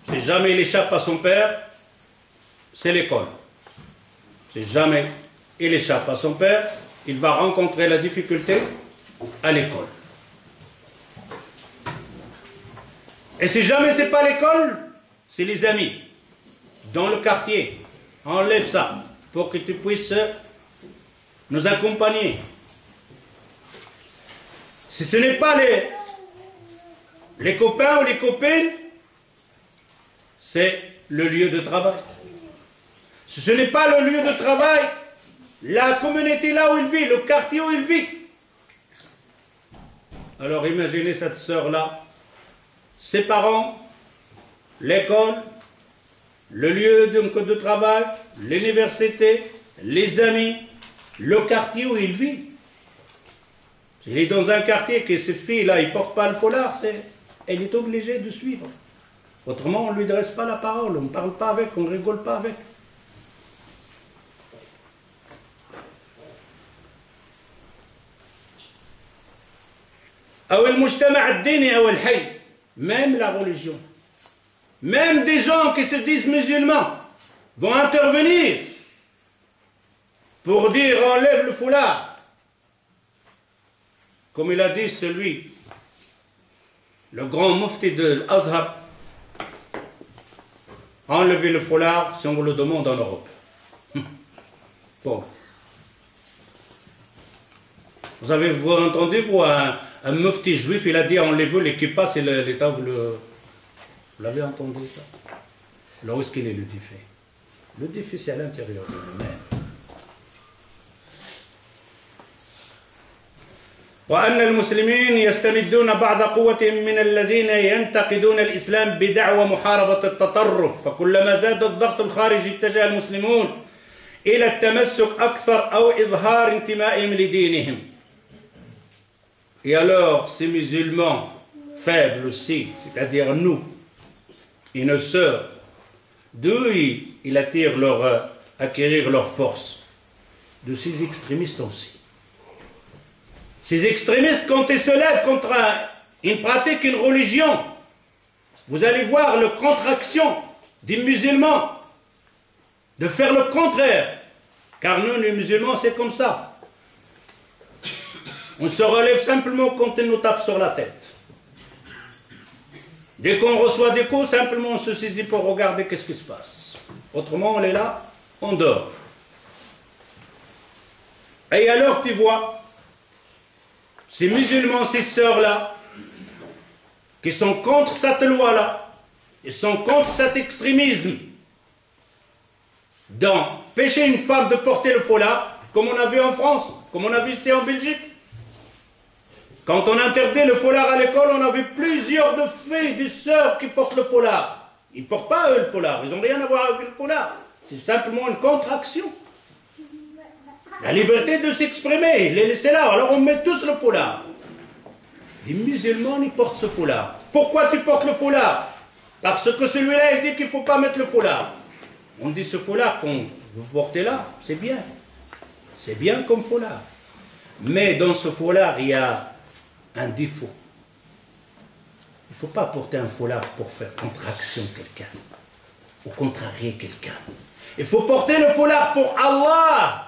Si jamais il échappe à son père, c'est l'école. Si jamais il échappe à son père, il va rencontrer la difficulté à l'école. Et si jamais ce n'est pas l'école, c'est les amis, dans le quartier. Enlève ça, pour que tu puisses nous accompagner. Si ce n'est pas les copains ou les copines, c'est le lieu de travail. Si ce n'est pas le lieu de travail, la communauté là où il vit, le quartier où il vit. Alors imaginez cette sœur-là, ses parents, l'école, le lieu de travail, l'université, les amis, le quartier où il vit. S'il est dans un quartier que ces filles-là, ils ne portent pas le foulard, elle est obligée de suivre. Autrement, on ne lui dresse pas la parole, on ne parle pas avec, on ne rigole pas avec. Même la religion, même des gens qui se disent musulmans vont intervenir pour dire enlève le foulard. Comme il a dit celui, le grand mufti de l'Azhar, enlevez le foulard si on vous le demande en Europe. Bon. Vous avez entendu, vous, un mufti juif, il a dit enlevez l'équipage, c'est l'État, vous l'avez entendu ça? Alors où est-ce qu'il est le défi? Le défi, c'est à l'intérieur de nous-mêmes. وأن المسلمين يستمدون بعض قوتهم من الذين ينتقدون الإسلام بدعوى محاربة التطرف فكلما زاد الضغط الخارجي اتجه المسلمون إلى التمسك أكثر أو إظهار انتمائهم لدينهم. Et alors ces musulmans faibles aussi, c'est-à-dire nous et nos sœurs, d'où ils attirent acquérir leur force? De ces extrémistes aussi. Ces extrémistes, quand ils se lèvent contre une pratique, une religion, vous allez voir la contre-action des musulmans, de faire le contraire. Car nous, les musulmans, c'est comme ça. On se relève simplement quand elle nous tape sur la tête. Dès qu'on reçoit des coups, simplement on se saisit pour regarder qu'est-ce qui se passe. Autrement, on est là, on dort. Et alors tu vois, ces musulmans, ces sœurs-là, qui sont contre cette loi-là, ils sont contre cet extrémisme d'empêcher une femme de porter le foulard, comme on a vu en France, comme on a vu ici en Belgique. Quand on interdit le foulard à l'école, on a vu plusieurs de filles, de sœurs qui portent le foulard. Ils ne portent pas eux le foulard, ils n'ont rien à voir avec le foulard. C'est simplement une contraction. La liberté de s'exprimer, les laisser là, alors on met tous le foulard. Les musulmans, ils portent ce foulard. Pourquoi tu portes le foulard? Parce que celui-là, il dit qu'il ne faut pas mettre le foulard. On dit ce foulard qu'on vous portez là, c'est bien. C'est bien comme foulard. Mais dans ce foulard, il y a un défaut. Il ne faut pas porter un foulard pour faire contraction quelqu'un ou contrarier quelqu'un. Il faut porter le foulard pour Allah.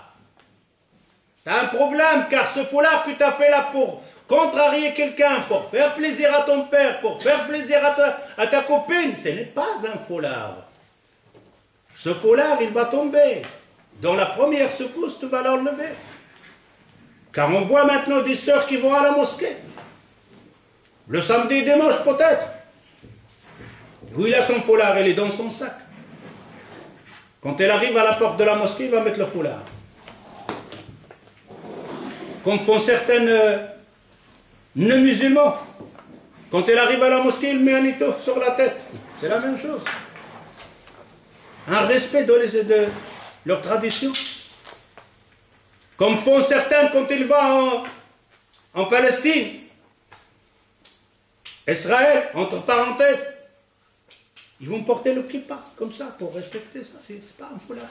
Tu as un problème car ce foulard que tu as fait là pour contrarier quelqu'un, pour faire plaisir à ton père, pour faire plaisir à ta copine, ce n'est pas un foulard. Ce foulard, il va tomber. Dans la première secousse, tu vas l'enlever. Car on voit maintenant des sœurs qui vont à la mosquée. Le samedi et dimanche peut-être. Où il a son foulard, il est dans son sac. Quand elle arrive à la porte de la mosquée, il va mettre le foulard. Comme font certaines non-musulmans. Quand elle arrive à la mosquée, il met un étoffe sur la tête. C'est la même chose. Un respect de leur tradition. Comme font certains quand ils vont en Palestine. Israël, entre parenthèses. Ils vont porter le kippa, comme ça, pour respecter ça. C'est pas un foulard.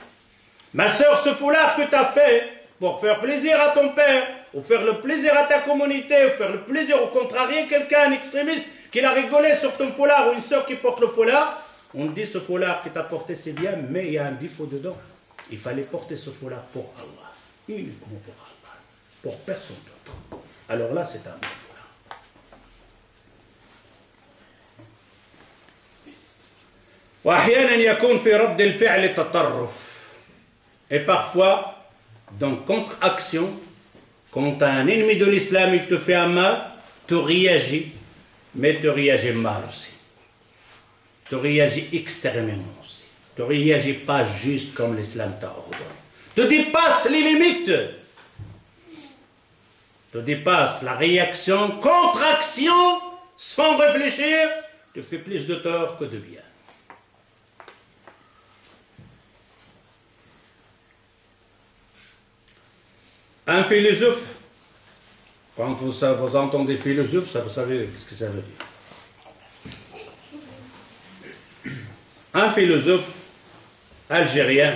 Ma soeur, ce foulard que tu as fait pour faire plaisir à ton père, ou faire le plaisir à ta communauté, ou faire le plaisir au contrarier quelqu'un, un extrémiste, qui a rigolé sur ton foulard, ou une soeur qui porte le foulard, on dit ce foulard que tu as porté c'est bien, mais il y a un défaut dedans. Il fallait porter ce foulard pour Allah, uniquement pour Allah, pour personne d'autre. Alors là, c'est un bon foulard. Et parfois, dans contre-action, quand un ennemi de l'islam il te fait un mal, tu réagis, mais tu réagis mal aussi. Tu réagis extrêmement aussi. Tu ne réagis pas juste comme l'islam t'a ordonné. Tu dépasses les limites. Tu dépasses la réaction, contre-action, sans réfléchir, tu fais plus de tort que de bien. Un philosophe, quand vous entendez philosophe, ça, vous savez ce que ça veut dire. Un philosophe algérien,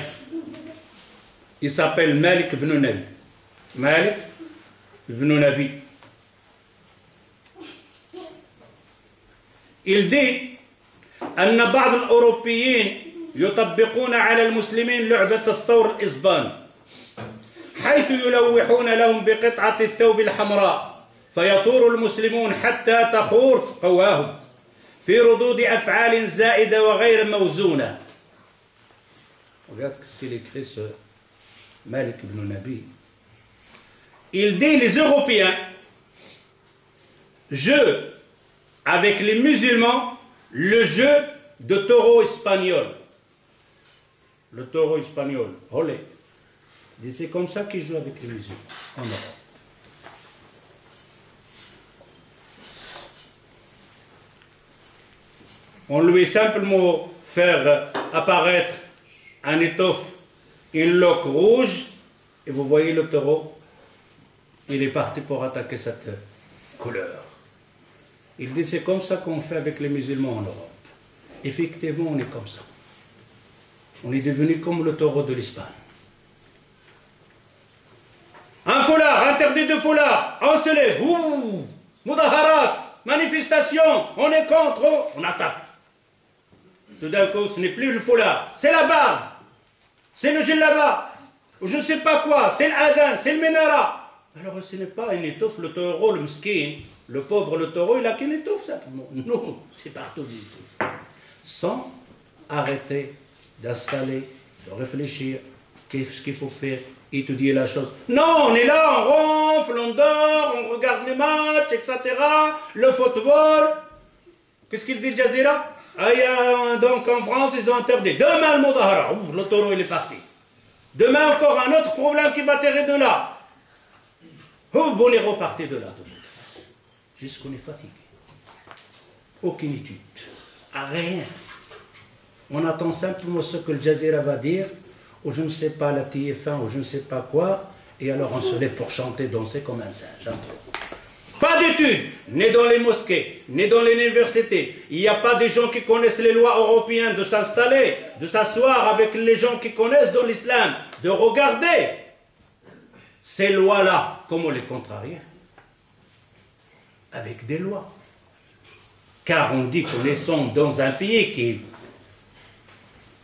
il s'appelle Malik ibn Nabi. Malik ibn Nabi. Il dit أن بعض الأوروبيين يطبقون على المسلمين لعبة الثور الإسبان حيث يلوحون لهم بقطعة الثوب الحمراء فيثور المسلمون حتى تخور قواهم في ردود أفعال زائدة وغير موزونة. Regarde ce qu'il écrit ce Malik ibn Nabi. Il dit les Européens jouent avec les musulmans le jeu de taureau espagnol. Le taureau espagnol, olé. C'est comme ça qu'ils jouent avec les musulmans en Europe. On lui simplement faire apparaître un étoffe, une loque rouge, et vous voyez le taureau, il est parti pour attaquer cette couleur. Il dit c'est comme ça qu'on fait avec les musulmans en Europe. Effectivement, on est comme ça. On est devenu comme le taureau de l'Espagne. Un foulard, interdit de foulard, on se lève, ouh, mudaharat, manifestation, on est contre, on attaque. Tout d'un coup, ce n'est plus le foulard, c'est la barbe, c'est le djellaba, ou je ne sais pas quoi, c'est l'adhan, c'est le menara. Alors ce n'est pas une étouffe, le taureau, le mskin, le pauvre, le taureau, il a qu'une étouffe simplement. Non, c'est partout des étouffes. Sans arrêter d'installer, de réfléchir, qu'est-ce qu'il faut faire, étudier la chose. Non, on est là, on ronfle, on dort, on regarde les matchs, etc. Le football. Qu'est-ce qu'il dit, Jazeera? Donc en France, ils ont interdit. Demain, le Mudahara. Le taureau, il est parti. Demain, encore un autre problème qui va atterrir de là. Vous les repartez de là. Jusqu'on est fatigué. Aucune étude. Rien. On attend simplement ce que le Jazeera va dire, ou je ne sais pas, la TF1, ou je ne sais pas quoi, et alors on se lève pour chanter, danser comme un singe. Pas d'études, ni dans les mosquées, ni dans les universités. Il n'y a pas des gens qui connaissent les lois européennes de s'installer, de s'asseoir avec les gens qui connaissent dans l'islam, de regarder ces lois-là, comment les contrarier avec des lois. Car on dit que nous sommes dans un pays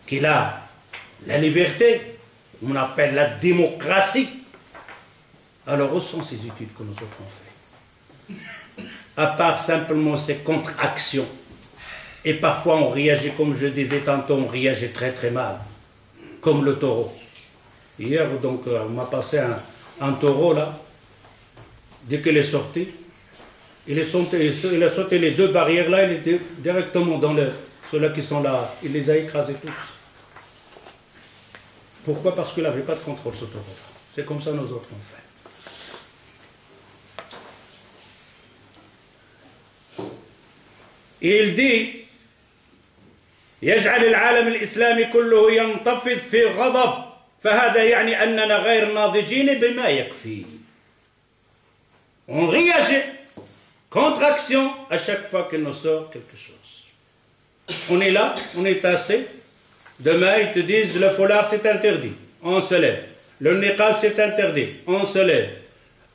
qui a la liberté, on appelle la démocratie. Alors où sont ces études que nous autres on fait? À part simplement ces contre-actions. Et parfois on réagit, comme je disais tantôt, on réagit très très mal. Comme le taureau. Hier, donc, on m'a passé un taureau là. Dès qu'il est sorti, il a sauté les deux barrières là, il était directement dans ceux-là qui sont là. Il les a écrasés tous. Pourquoi? Parce qu'il n'avait pas de contrôle, ce taureau. C'est comme ça nous autres on fait. Et il dit يجعل العالم الإسلامي كله ينتفض في غضب فهذا يعني أننا غير ناضجين بما يكفي. On réagit, contre-action à chaque fois qu'il nous sort quelque chose. On est là, on est assis. Demain, ils te disent le foulard c'est interdit, on se lève. Le niqab c'est interdit, on se lève.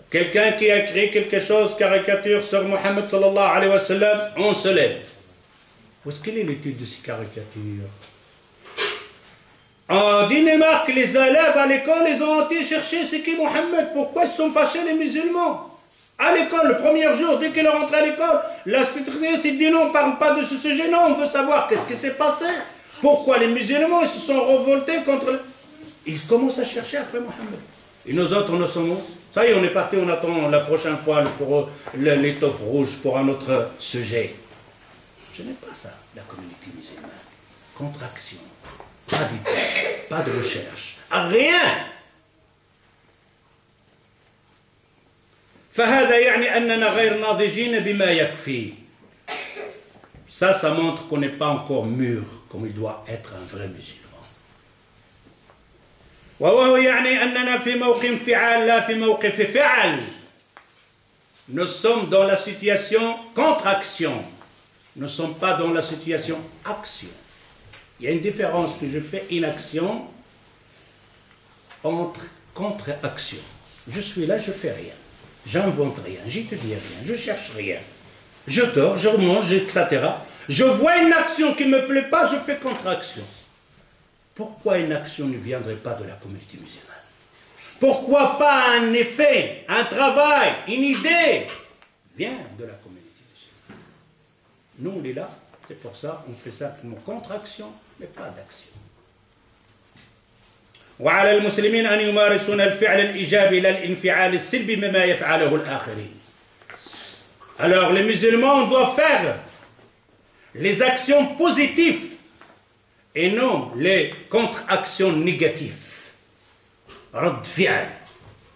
Quelqu'un qui a écrit quelque chose, caricature sur Mohammed sallallahu alayhi wa sallam, on se lève. Où est-ce qu'elle est l'étude de ces caricatures? En Danemark, les élèves à l'école, ils ont été chercher c'est qui Mohammed, pourquoi ils sont fâchés les musulmans? À l'école, le premier jour, dès qu'il est rentré à l'école, l'institutrice dit non, on ne parle pas de ce sujet, non, on veut savoir qu'est-ce qui s'est passé. Pourquoi les musulmans ils se sont révoltés contre... Ils commencent à chercher après Mohammed. Et nous autres, nous sommes où? Ça y est, on est parti, on attend la prochaine fois pour l'étoffe rouge pour un autre sujet. Ce n'est pas ça, la communauté musulmane. Contraction, pas d'études, pas de recherche, rien. فهذا يعني أننا غير ناضجين بما يكفي. Ça montre qu'on n'est pas encore mûr comme il doit être un vrai musulman. وهو يعني أننا في موقف فعال لا في موقف فعل. Nous sommes dans la situation contre-action. Nous ne sommes pas dans la situation action. Il y a une différence que je fais inaction entre contre-action. Je suis là, je ne fais rien. J'invente rien, j'étudie rien, je cherche rien. Je dors, je mange, etc. Je vois une action qui ne me plaît pas, je fais contre-action. Pourquoi une action ne viendrait pas de la communauté musulmane? Pourquoi pas un effet, un travail, une idée vient de la communauté musulmane? Nous, on est là, c'est pour ça, on fait simplement contre-action, mais pas d'action. وعلى المسلمين أن يمارسون الفعل الإيجابي لا الانفعال السلبي مما يفعله الآخرين. Alors les musulmans doivent faire les actions positives et non les contre-actions négatives. رد فعل.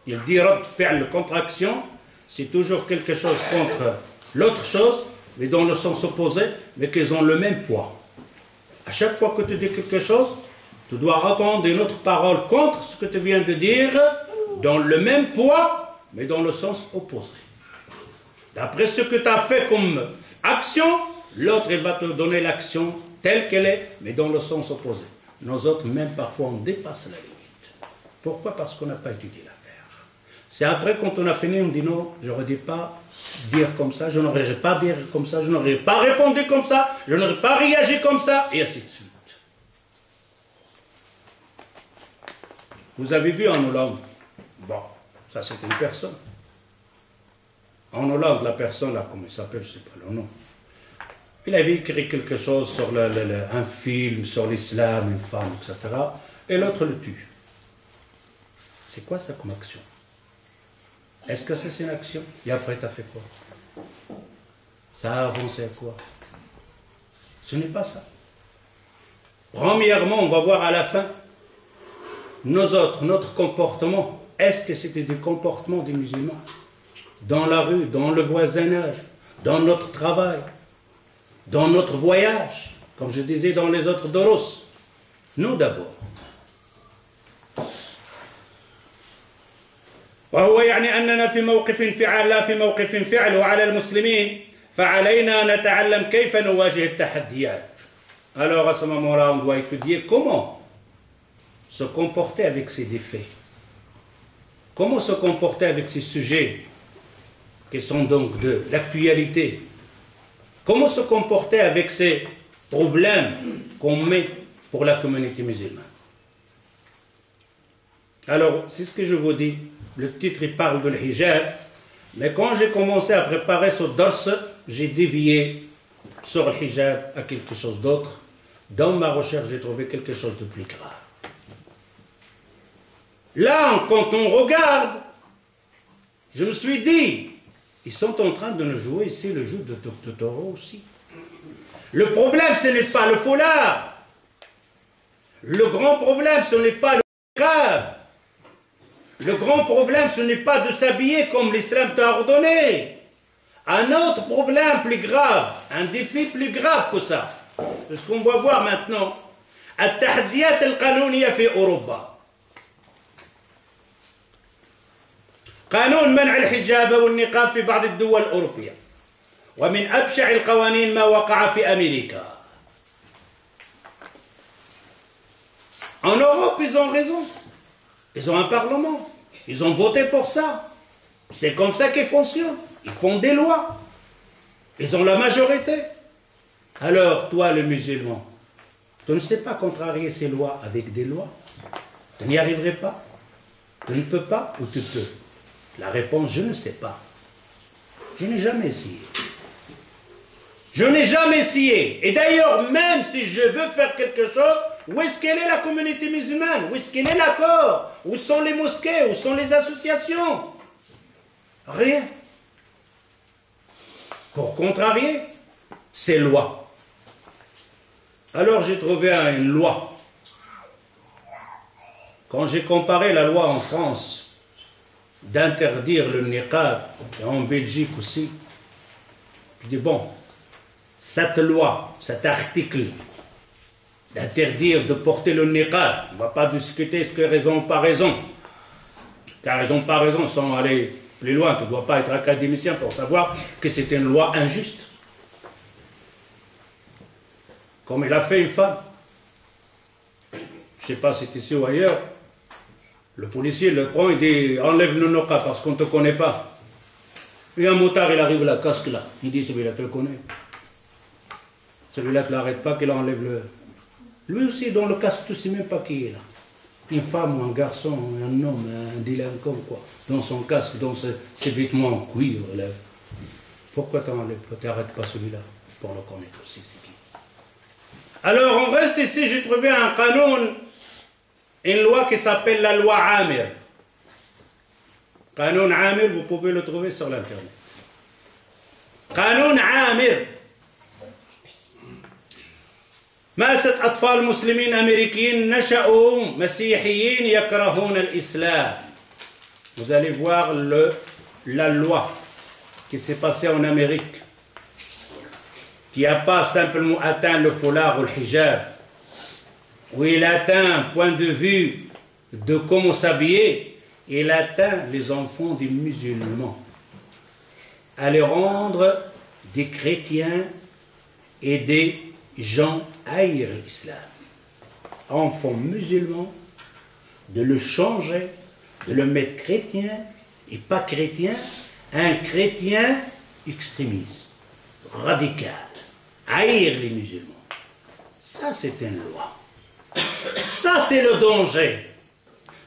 Il dit رد فعل, le contre-action, c'est toujours quelque chose contre l'autre chose, mais dans le sens opposé, mais qu'ils ont le même poids. À chaque fois que tu dis quelque chose, tu dois répondre une autre parole contre ce que tu viens de dire, dans le même poids, mais dans le sens opposé. D'après ce que tu as fait comme action, l'autre il va te donner l'action telle qu'elle est, mais dans le sens opposé. Nous autres, même parfois, on dépasse la limite. Pourquoi? Parce qu'on n'a pas étudié l'affaire. C'est après, quand on a fini, on dit non, je n'aurais pas dire comme ça, je n'aurais pas dire comme ça, je n'aurais pas répondu comme ça, je n'aurais pas réagi comme ça, et ainsi de suite. Vous avez vu en Hollande, bon, ça c'est une personne. En Hollande, la personne, là, comment il s'appelle, je ne sais pas le nom, il avait écrit quelque chose sur un film sur l'islam, une femme, etc. Et l'autre le tue. C'est quoi ça comme action? Est-ce que c'est une action? Et après, tu as fait quoi? Ça a avancé à quoi? Ce n'est pas ça. Premièrement, on va voir à la fin, notre comportement. Est-ce que c'était du comportement des musulmans? Dans la rue, dans le voisinage, dans notre travail, dans notre voyage, comme je disais dans les autres doros. Nous d'abord. وهو يعني أننا في موقف فعال لا في موقف فعل وعلى المسلمين فعلينا نتعلم كيف نواجه التحديات. Alors à ce moment-là, on doit étudier comment se comporter avec ces défis. Comment se comporter avec ces sujets qui sont donc de l'actualité. Comment se comporter avec ces problèmes qu'on met pour la communauté musulmane. Alors, c'est ce que je vous dis. Le titre, il parle de l'hijab. Mais quand j'ai commencé à préparer ce dars, j'ai dévié sur le hijab à quelque chose d'autre. Dans ma recherche, j'ai trouvé quelque chose de plus grave. Là, quand on regarde, je me suis dit, ils sont en train de nous jouer ici le jeu de taureau aussi. Le problème, ce n'est pas le foulard. Le grand problème, ce n'est pas le niqab. Le grand problème, ce n'est pas de s'habiller comme l'islam t'a ordonné. Un autre problème plus grave, un défi plus grave que ça. C'est ce qu'on va voir maintenant. التحديات القانونية في أوروبا. قانون منع الحجاب والنقاب في بعض الدول الأوروبية. ومن أبشع القوانين ما وقع في أمريكا. En Europe, ils ont raison. Ils ont un parlement. Ils ont voté pour ça. C'est comme ça qu'ils fonctionnent. Ils font des lois. Ils ont la majorité. Alors, toi, le musulman, tu ne sais pas contrarier ces lois avec des lois? Tu n'y arriverais pas? Tu ne peux pas ou tu peux? La réponse, je ne sais pas. Je n'ai jamais essayé. Je n'ai jamais essayé. Et d'ailleurs, même si je veux faire quelque chose, où est-ce qu'elle est la communauté musulmane? Où est-ce qu'elle est l'accord? Où sont les mosquées? Où sont les associations? Rien. Pour contrarier ces lois. Alors j'ai trouvé une loi. Quand j'ai comparé la loi en France d'interdire le niqab, et en Belgique aussi, je dis bon, cette loi, cet article d'interdire de porter le niqab, on ne va pas discuter ce que raison par raison, car raison par raison, sans aller plus loin, tu ne dois pas être académicien pour savoir que c'est une loi injuste. Comme il a fait une femme. Je ne sais pas si c'est ici ou ailleurs. Le policier le prend, il dit enlève le niqab parce qu'on ne te connaît pas. Et un motard, il arrive là, casque là. Il dit celui-là, tu le connais. Celui-là, tu ne l'arrêtes pas, qu'il enlève le. Lui aussi, dans le casque, tu ne sais même pas qui est là. Une femme ou un garçon, un homme, un délinquant, quoi. Dans son casque, dans ses vêtements en cuivre. Là. Pourquoi tu n'arrêtes pas celui-là? Pour le connaître aussi, c'est qui? Alors, on reste ici, j'ai trouvé un canon, une loi qui s'appelle la loi Amir. Canon Amir, vous pouvez le trouver sur l'internet. Canon Amir. مأساة أطفال مسلمين أمريكيين نشأوا مسيحيين يكرهون الإسلام. Vous allez voir la loi qui s'est passée en Amérique, qui n'a pas simplement atteint le foulard ou le hijab, où il atteint un point de vue de comment s'habiller, il atteint les enfants des musulmans, à les rendre des chrétiens et des gens haïr l'islam. Enfants musulmans, de le changer, de le mettre chrétien et pas chrétien, un chrétien extrémiste, radical. Haïr les musulmans. Ça, c'est une loi. Ça, c'est le danger.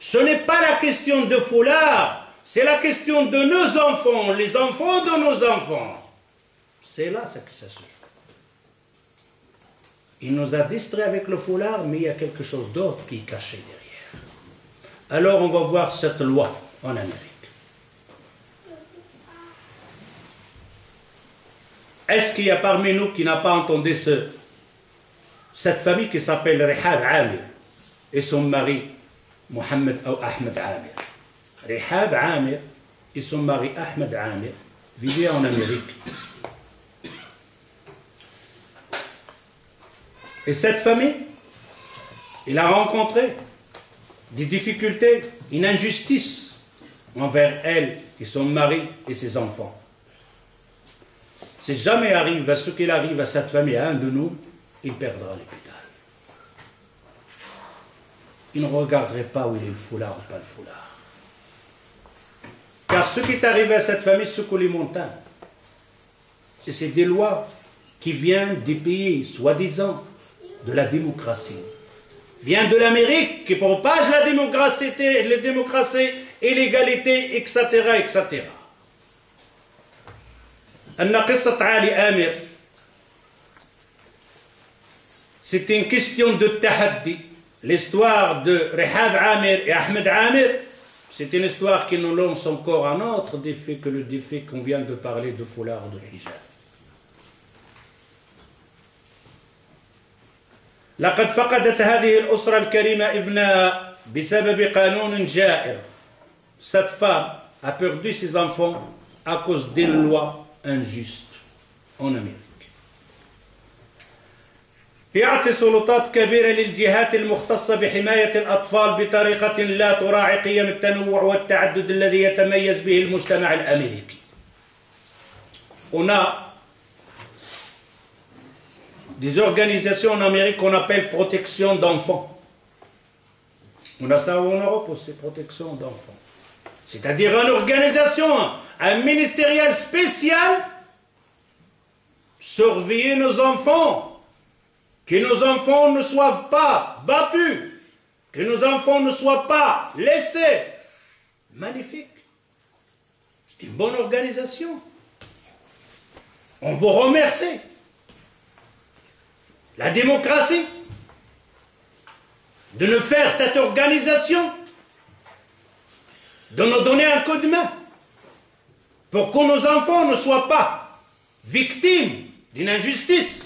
Ce n'est pas la question de foulard, c'est la question de nos enfants, les enfants de nos enfants. C'est là que ça se joue. Il nous a distraits avec le foulard, mais il y a quelque chose d'autre qui est caché derrière. Alors on va voir cette loi en Amérique. Est-ce qu'il y a parmi nous qui n'a pas entendu cette famille qui s'appelle Rihab Amir et son mari Mohamed ou Ahmed Amir? Rihab Amir et son mari Ahmed Amir vivaient en Amérique. Et cette famille, il a rencontré des difficultés, une injustice envers elle et son mari et ses enfants. Si jamais arrive à ce qu'il arrive à cette famille, à un de nous, il perdra les pédales. Il ne regarderait pas où il est le foulard ou pas le foulard. Car ce qui est arrivé à cette famille secoue les montagnes. Et c'est des lois qui viennent des pays, soi-disant, de la démocratie. Vient de l'Amérique qui propage la démocratie et l'égalité, etc., etc. C'est une question de tahaddi. L'histoire de Rihab Amir et Ahmed Amir, c'est une histoire qui nous lance encore un autre défi que le défi qu'on vient de parler de foulard de hijab. لقد فقدت هذه الأسرة الكريمة ابنها بسبب قانون جائر. Cette femme a perdu ses enfants à cause d'une loi injuste en Amérique. يعطي سلطات كبيرة للجهات المختصة بحماية الأطفال بطريقة لا تراعي قيم التنوع والتعدد الذي يتميز به المجتمع الأمريكي. On a des organisations en Amérique qu'on appelle protection d'enfants. On a ça en Europe aussi, protection d'enfants. C'est-à-dire une organisation, un ministériel spécial, surveiller nos enfants, que nos enfants ne soient pas battus, que nos enfants ne soient pas laissés. Magnifique. C'est une bonne organisation. On vous remercie. La démocratie, de nous faire cette organisation, de nous donner un coup de main, pour que nos enfants ne soient pas victimes d'une injustice.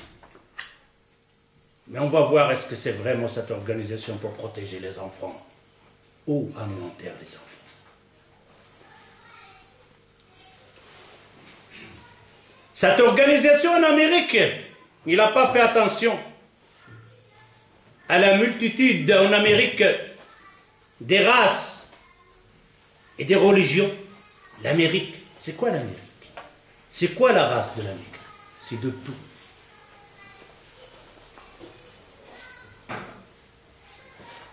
Mais on va voir est-ce que c'est vraiment cette organisation pour protéger les enfants ou alimenter les enfants. Cette organisation en Amérique, il n'a pas fait attention à la multitude en Amérique des races et des religions. L'Amérique, c'est quoi l'Amérique? C'est quoi la race de l'Amérique? C'est de tout.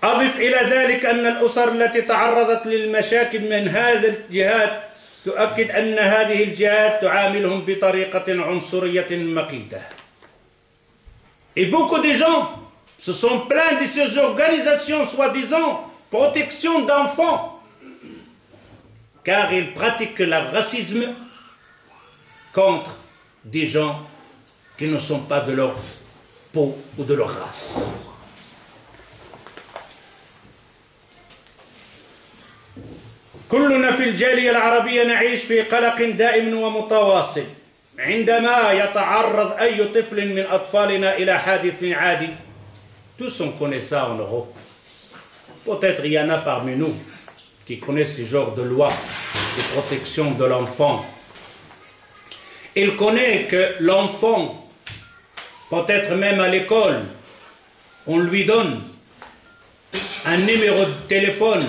أضف إلى ذلك أن الأسر التي تعرضت للمشاكل من هذه الجهات تؤكد أن هذه الجهات تعاملهم بطريقة عنصرية مقيتة. Et beaucoup de gens se sont plaints de ces organisations, soi-disant, protection d'enfants, car ils pratiquent le racisme contre des gens qui ne sont pas de leur peau ou de leur race. كلنا في الجالية العربية نعيش في قلق دائم ومتواصل عندما يتعرض أي طفل من أطفالنا إلى حادث عادي. Tous on connaît ça en Europe. Peut-être il y en a parmi nous qui connaissent ce genre de loi de protection de l'enfant. Il connaît que l'enfant, peut-être même à l'école, on lui donne un numéro de téléphone.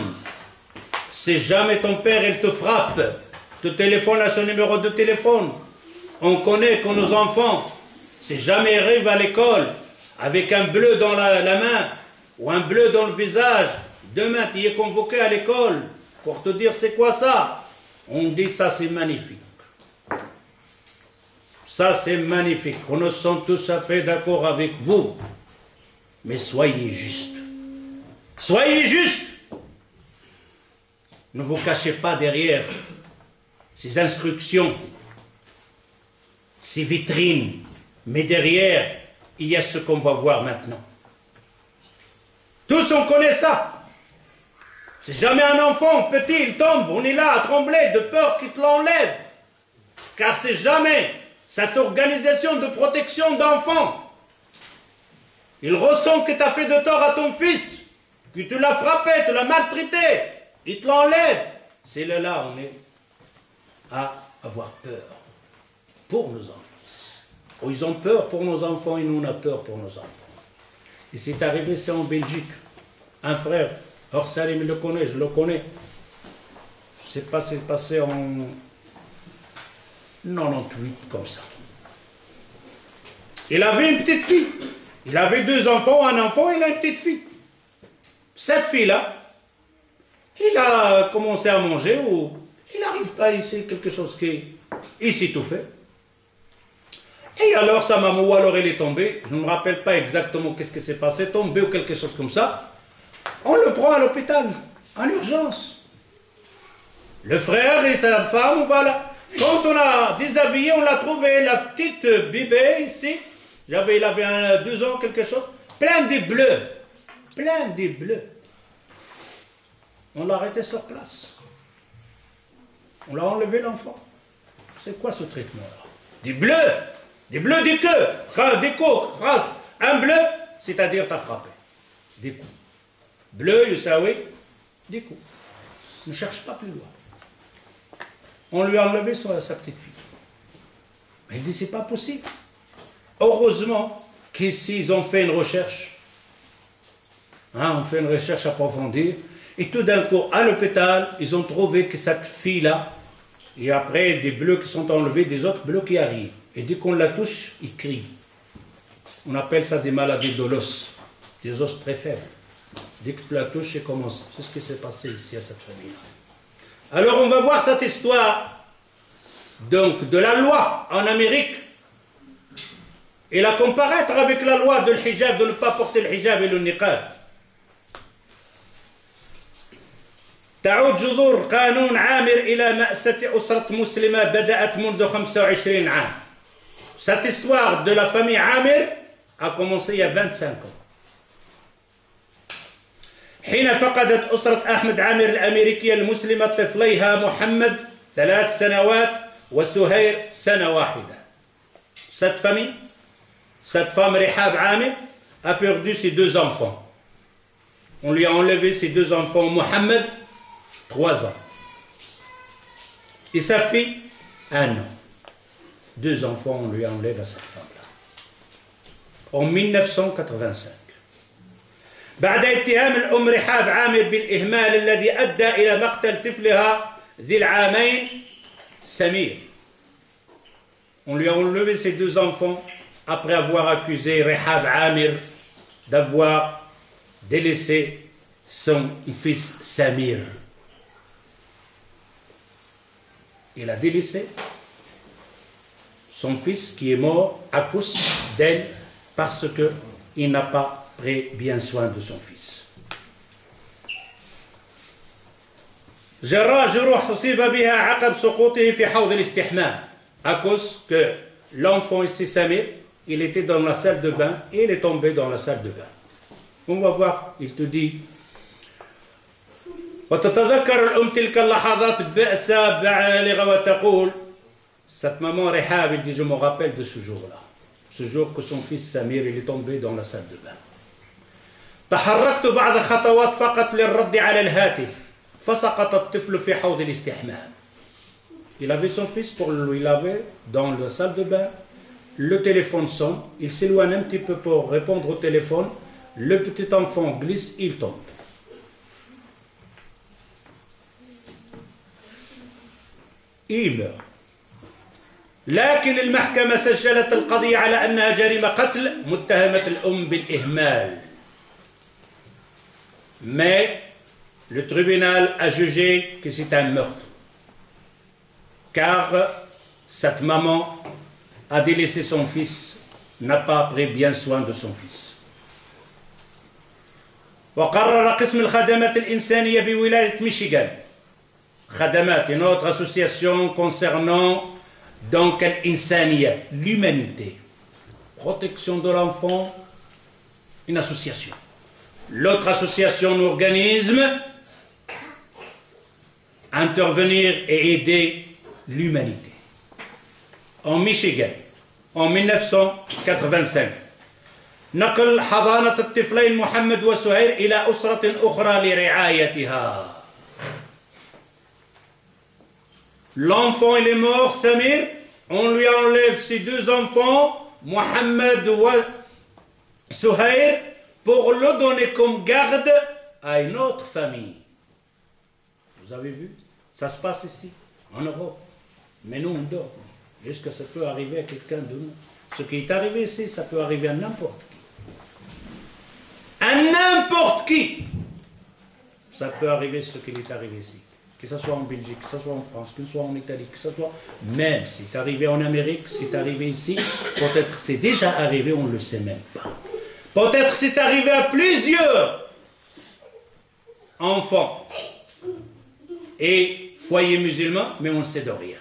Si jamais ton père il te frappe, te téléphone à son numéro de téléphone. On connaît que nos enfants, si jamais ils arrivent à l'école avec un bleu dans la main ou un bleu dans le visage, demain tu es convoqué à l'école pour te dire c'est quoi ça? On dit ça c'est magnifique. Ça c'est magnifique. On nous sommes tous à fait d'accord avec vous. Mais soyez justes. Soyez justes. Ne vous cachez pas derrière ces instructions, ces vitrines, mais derrière, il y a ce qu'on va voir maintenant. Tous on connaît ça. Si jamais un enfant petit, il tombe, on est là à trembler de peur qu'il te l'enlève. Car c'est jamais cette organisation de protection d'enfants. Il ressent que tu as fait de tort à ton fils, que tu l'as frappé, tu l'as maltraité, il te l'enlève. C'est là, on est à avoir peur pour nos enfants. Oh, ils ont peur pour nos enfants et nous on a peur pour nos enfants. Et c'est arrivé, c'est en Belgique. Un frère, Orsalim, il le connaît, je le connais. Je ne sais pas, c'est passé en 98, comme ça. Il avait une petite fille. Il avait 2 enfants, un enfant et une petite fille. Cette fille-là, il a commencé à manger ou il n'arrive pas ici, quelque chose qui... Il s'étouffait. Et alors sa maman, ou alors elle est tombée, je ne me rappelle pas exactement qu'est-ce qui s'est passé, tombée ou quelque chose comme ça. On le prend à l'hôpital, en urgence. Le frère et sa femme, voilà. Quand on a déshabillé, on l'a trouvé, la petite bébé ici. Il avait 2 ans, quelque chose. Plein de bleus. Plein de bleus. On l'a arrêté sur place. On l'a enlevé l'enfant. C'est quoi ce traitement-là? Des bleus. Des bleus des queues. Des coups. Un bleu, c'est-à-dire t'as frappé. Des coups. Bleu, Youssaoui, des coups. Ne cherche pas plus loin. On lui a enlevé sa petite fille. Mais il dit, c'est pas possible. Heureusement qu'ici, ils ont fait une recherche. On fait une recherche approfondie. Et tout d'un coup, à l'hôpital, ils ont trouvé que cette fille-là, et après, des bleus qui sont enlevés, des autres bleus qui arrivent. Et dès qu'on la touche, ils crient. On appelle ça des maladies de l'os, des os très faibles. Dès que tu la touches, elle commence. C'est ce qui s'est passé ici à cette famille-là. Alors, on va voir cette histoire donc, de la loi en Amérique et la comparaître avec la loi de l'hijab, de ne pas porter le hijab et le niqab. تعود جذور قانون عامر إلى مأساة أسرة مسلمة بدأت منذ 25 عام. Cette histoire de la famille Amir a commencé il y a 25 ans. حين فقدت أسرة أحمد عامر الأمريكية المسلمة طفليها محمد 3 سنوات وسهير سنة واحدة. Cette famille, cette femme Rihab Amir a perdu ses 2 enfants. On lui a enlevé ses 2 enfants, Mohamed, 3 ans. Et sa fille, 1 an. 2 enfants, on lui enlève à cette femme-là. En 1985. بعد اتهام الأم رحاب عامر بالإهمال الذي أدى إلى مقتل طفلها ذي العامين سمير. On lui a enlevé ses 2 enfants après avoir accusé Rihab Amir d'avoir délaissé son fils Samir. Il a délaissé son fils qui est mort à cause d'elle parce qu'il n'a pas pris bien soin de son fils. جراح جروح أصيب بها عقب سقوطه في حوض الاستحمام. À cause que l'enfant ici Samir, il était dans la salle de bain et il est tombé dans la salle de bain. On va voir, il te dit وتتذكر الأم تلك اللحظات بأسى بالغة وتقول cette maman Rehab, il dit je me rappelle de ce jour-là, ce jour que son fils Samir il est tombé dans la salle de bain. تحركت بعض خطوات فقط للرد على الهاتف فسقط الطفل في حوض الاستحمام. Il avait son fils pour lui laver dans la salle de bain. Le téléphone sonne, il s'éloigne un petit peu pour répondre au téléphone. Le petit enfant glisse, il tombe. Il meurt. لكن المحكمة سجلت القضية على أنها جريمة قتل متهمة الأم بالإهمال. Mais le tribunal a jugé que c'est un meurtre. Car cette maman a délaissé son fils, n'a pas pris bien soin de son fils. وقرر قسم الخدمات الإنسانية بولاية ميشيغان Khadamat, une autre association concernant donc l'insaniya, l'humanité. Protection de l'enfant, une association. L'autre association, un organisme, intervenir et aider l'humanité. En Michigan, en 1985, نقل حضانة الطفلين محمد وسهير إلى أسرة أخرى لرعايتها. L'enfant il est mort, Samir, on lui enlève ses deux enfants, Mohamed et Souhair, pour le donner comme garde à une autre famille. Vous avez vu? Ça se passe ici, en Europe. Mais nous, on dort. Jusqu'à ce que ça peut arriver à quelqu'un de nous. Ce qui est arrivé ici, ça peut arriver à n'importe qui. À n'importe qui! Ça peut arriver ce qui est arrivé ici. Que ce soit en Belgique, que ce soit en France, que ce soit en Italie, que ce soit... Même si c'est arrivé en Amérique, c'est arrivé ici, peut-être c'est déjà arrivé, on ne le sait même pas. Peut-être c'est arrivé à plusieurs enfants et foyers musulmans, mais on ne sait de rien.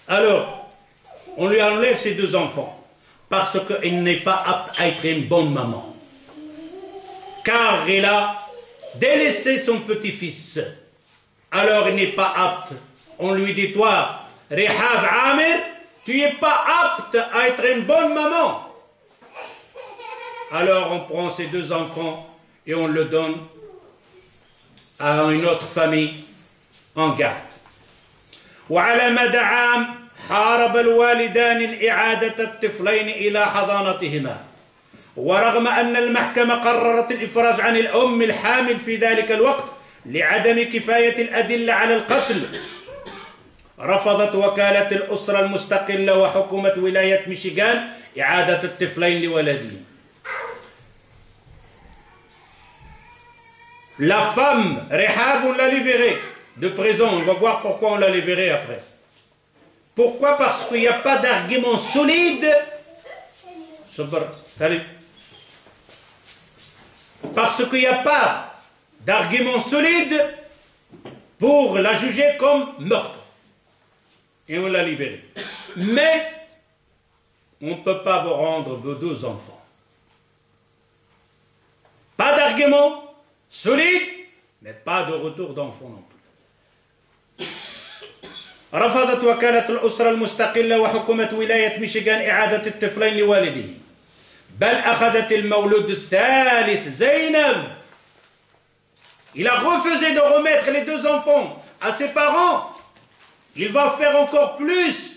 Alors, on lui enlève ses deux enfants parce qu'il n'est pas apte à être une bonne maman. Car il a délaissé son petit-fils. Alors il n'est pas apte. On lui dit, toi, Rihab Amir, tu n'es pas apte à être une bonne maman. Alors on prend ses deux enfants et on le donne à une autre famille en garde. وعلى مدى عام حارب الوالدان الإعادة الطفلين إلى حضانتهما. ورغم أن المحكمة قررت الإفراج عن الأم الحامل في ذلك الوقت لعدم كفاية الأدلة على القتل، رفضت وكالة الأسرة المستقلة وحكومة ولاية ميشيغان إعادة الطفلين لولدهم. La femme, Rehab, on l'a libérée de prison. On va voir pourquoi on l'a libérée après. Pourquoi? Parce qu'il n'y a pas d'argument solide. Parce qu'il n'y a pas d'argument solide pour la juger comme meurtre. Et on l'a libérée. Mais on ne peut pas vous rendre vos deux enfants. Pas d'argument solide, mais pas de retour d'enfant non plus. رفضت وكالة الأسرة المستقلة وحكومة ولاية ميشيغان إعادة الطفلين لوالدهم. بل أخذت المولود الثالث زينب. Il a refusé de remettre les deux enfants à ses parents. Il va faire encore plus,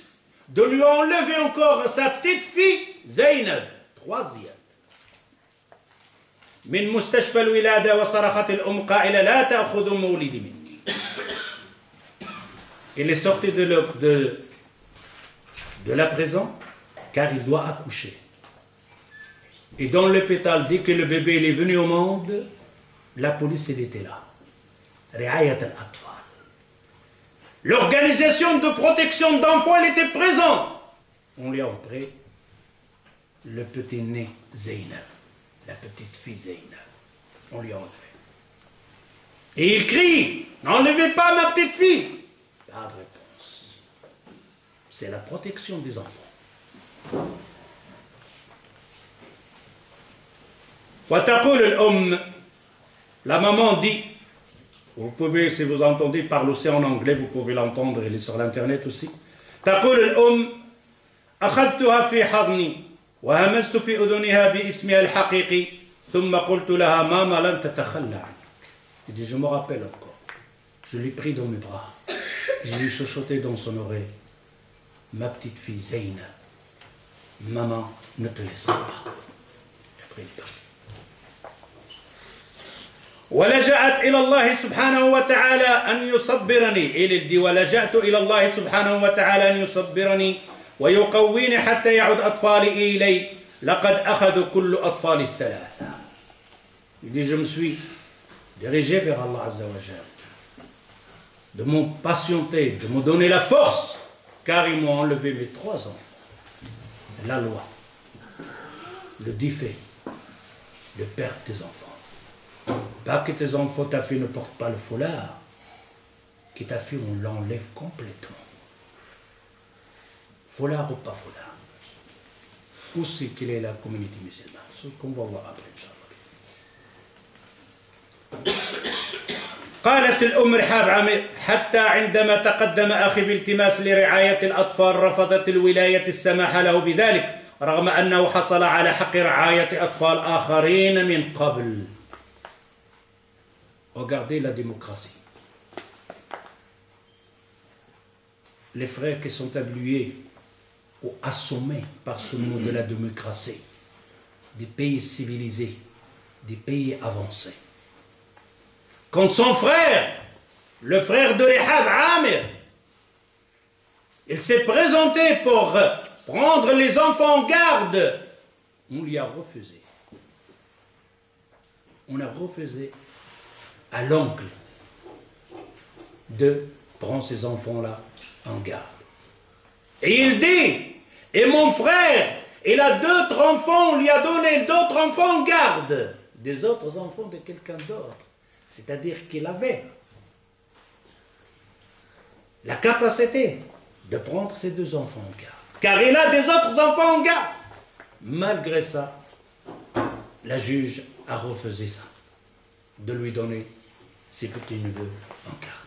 de lui enlever encore sa petite fille Zainab, troisième. من مستشفى الولادة وصرخت الأم قائلة لا تأخذوا مولدي مني. Il est sorti de la prison car il doit accoucher. Et dans l'hôpital, dès que le bébé il est venu au monde, la police elle était là. رعاية الأطفال. L'organisation de protection d'enfants elle était présente. On lui a offert le petit né Zainab, la petite fille Zainab. On lui a enlevé. Et il crie, n'enlevez pas ma petite fille. Pas de réponse. C'est la protection des enfants. La maman dit, vous pouvez, si vous entendez parler aussi en anglais, vous pouvez l'entendre, il est sur l'internet aussi. تقول الأم أخذتها في حضني وهمست في أذنها باسمها الحقيقي ثم قلت لها ماما لن تتخلى عنك. Il dit, je me rappelle encore. Je l'ai pris dans mes bras. Je lui ai chuchoté dans son oreille. Ma petite fille Zaina, maman ne te laissera pas. Et après il parle. ولجأت إلى الله سبحانه وتعالى أن يصبرني. Il dit ولجأت إلى الله سبحانه وتعالى أن يصبرني ويقويني حتى يعود أطفالي إلي لقد أخذوا كل أطفالي الثلاثة. Il dit je me suis dirigé vers Allah Azza wa Jalla de me patienter, de me donner la force car ils m'ont enlevé mes trois enfants. La loi, le défait de perdre tes enfants. Pas que tes enfants, ta fille ne porte pas le foulard, Kadhafi, on l'enlève complètement. Foulard ou pas foulard. Où c'est qu'il est la communauté musulmane? C'est ce qu'on va voir après, Inch'Allah. قالت الأم رحاب عامر حتى عندما تقدم أخي بالتماس لرعاية الأطفال رفضت الولاية السماح له بذلك رغم أنه حصل على حق رعاية أطفال آخرين من قبل. Regardez la démocratie. Les frères qui sont habillés ou assommés par ce mot de la démocratie, des pays civilisés, des pays avancés. Quand son frère, le frère de Rihab Amir, il s'est présenté pour prendre les enfants en garde, on lui a refusé. On a refusé à l'oncle de prendre ces enfants-là en garde. Et il dit, et mon frère, il a d'autres enfants, on lui a donné d'autres enfants en garde, des autres enfants de quelqu'un d'autre. C'est-à-dire qu'il avait la capacité de prendre ses deux enfants en garde. Car il a des autres enfants en garde. Malgré ça, la juge a refusé ça, de lui donner ses petits-neveux en garde.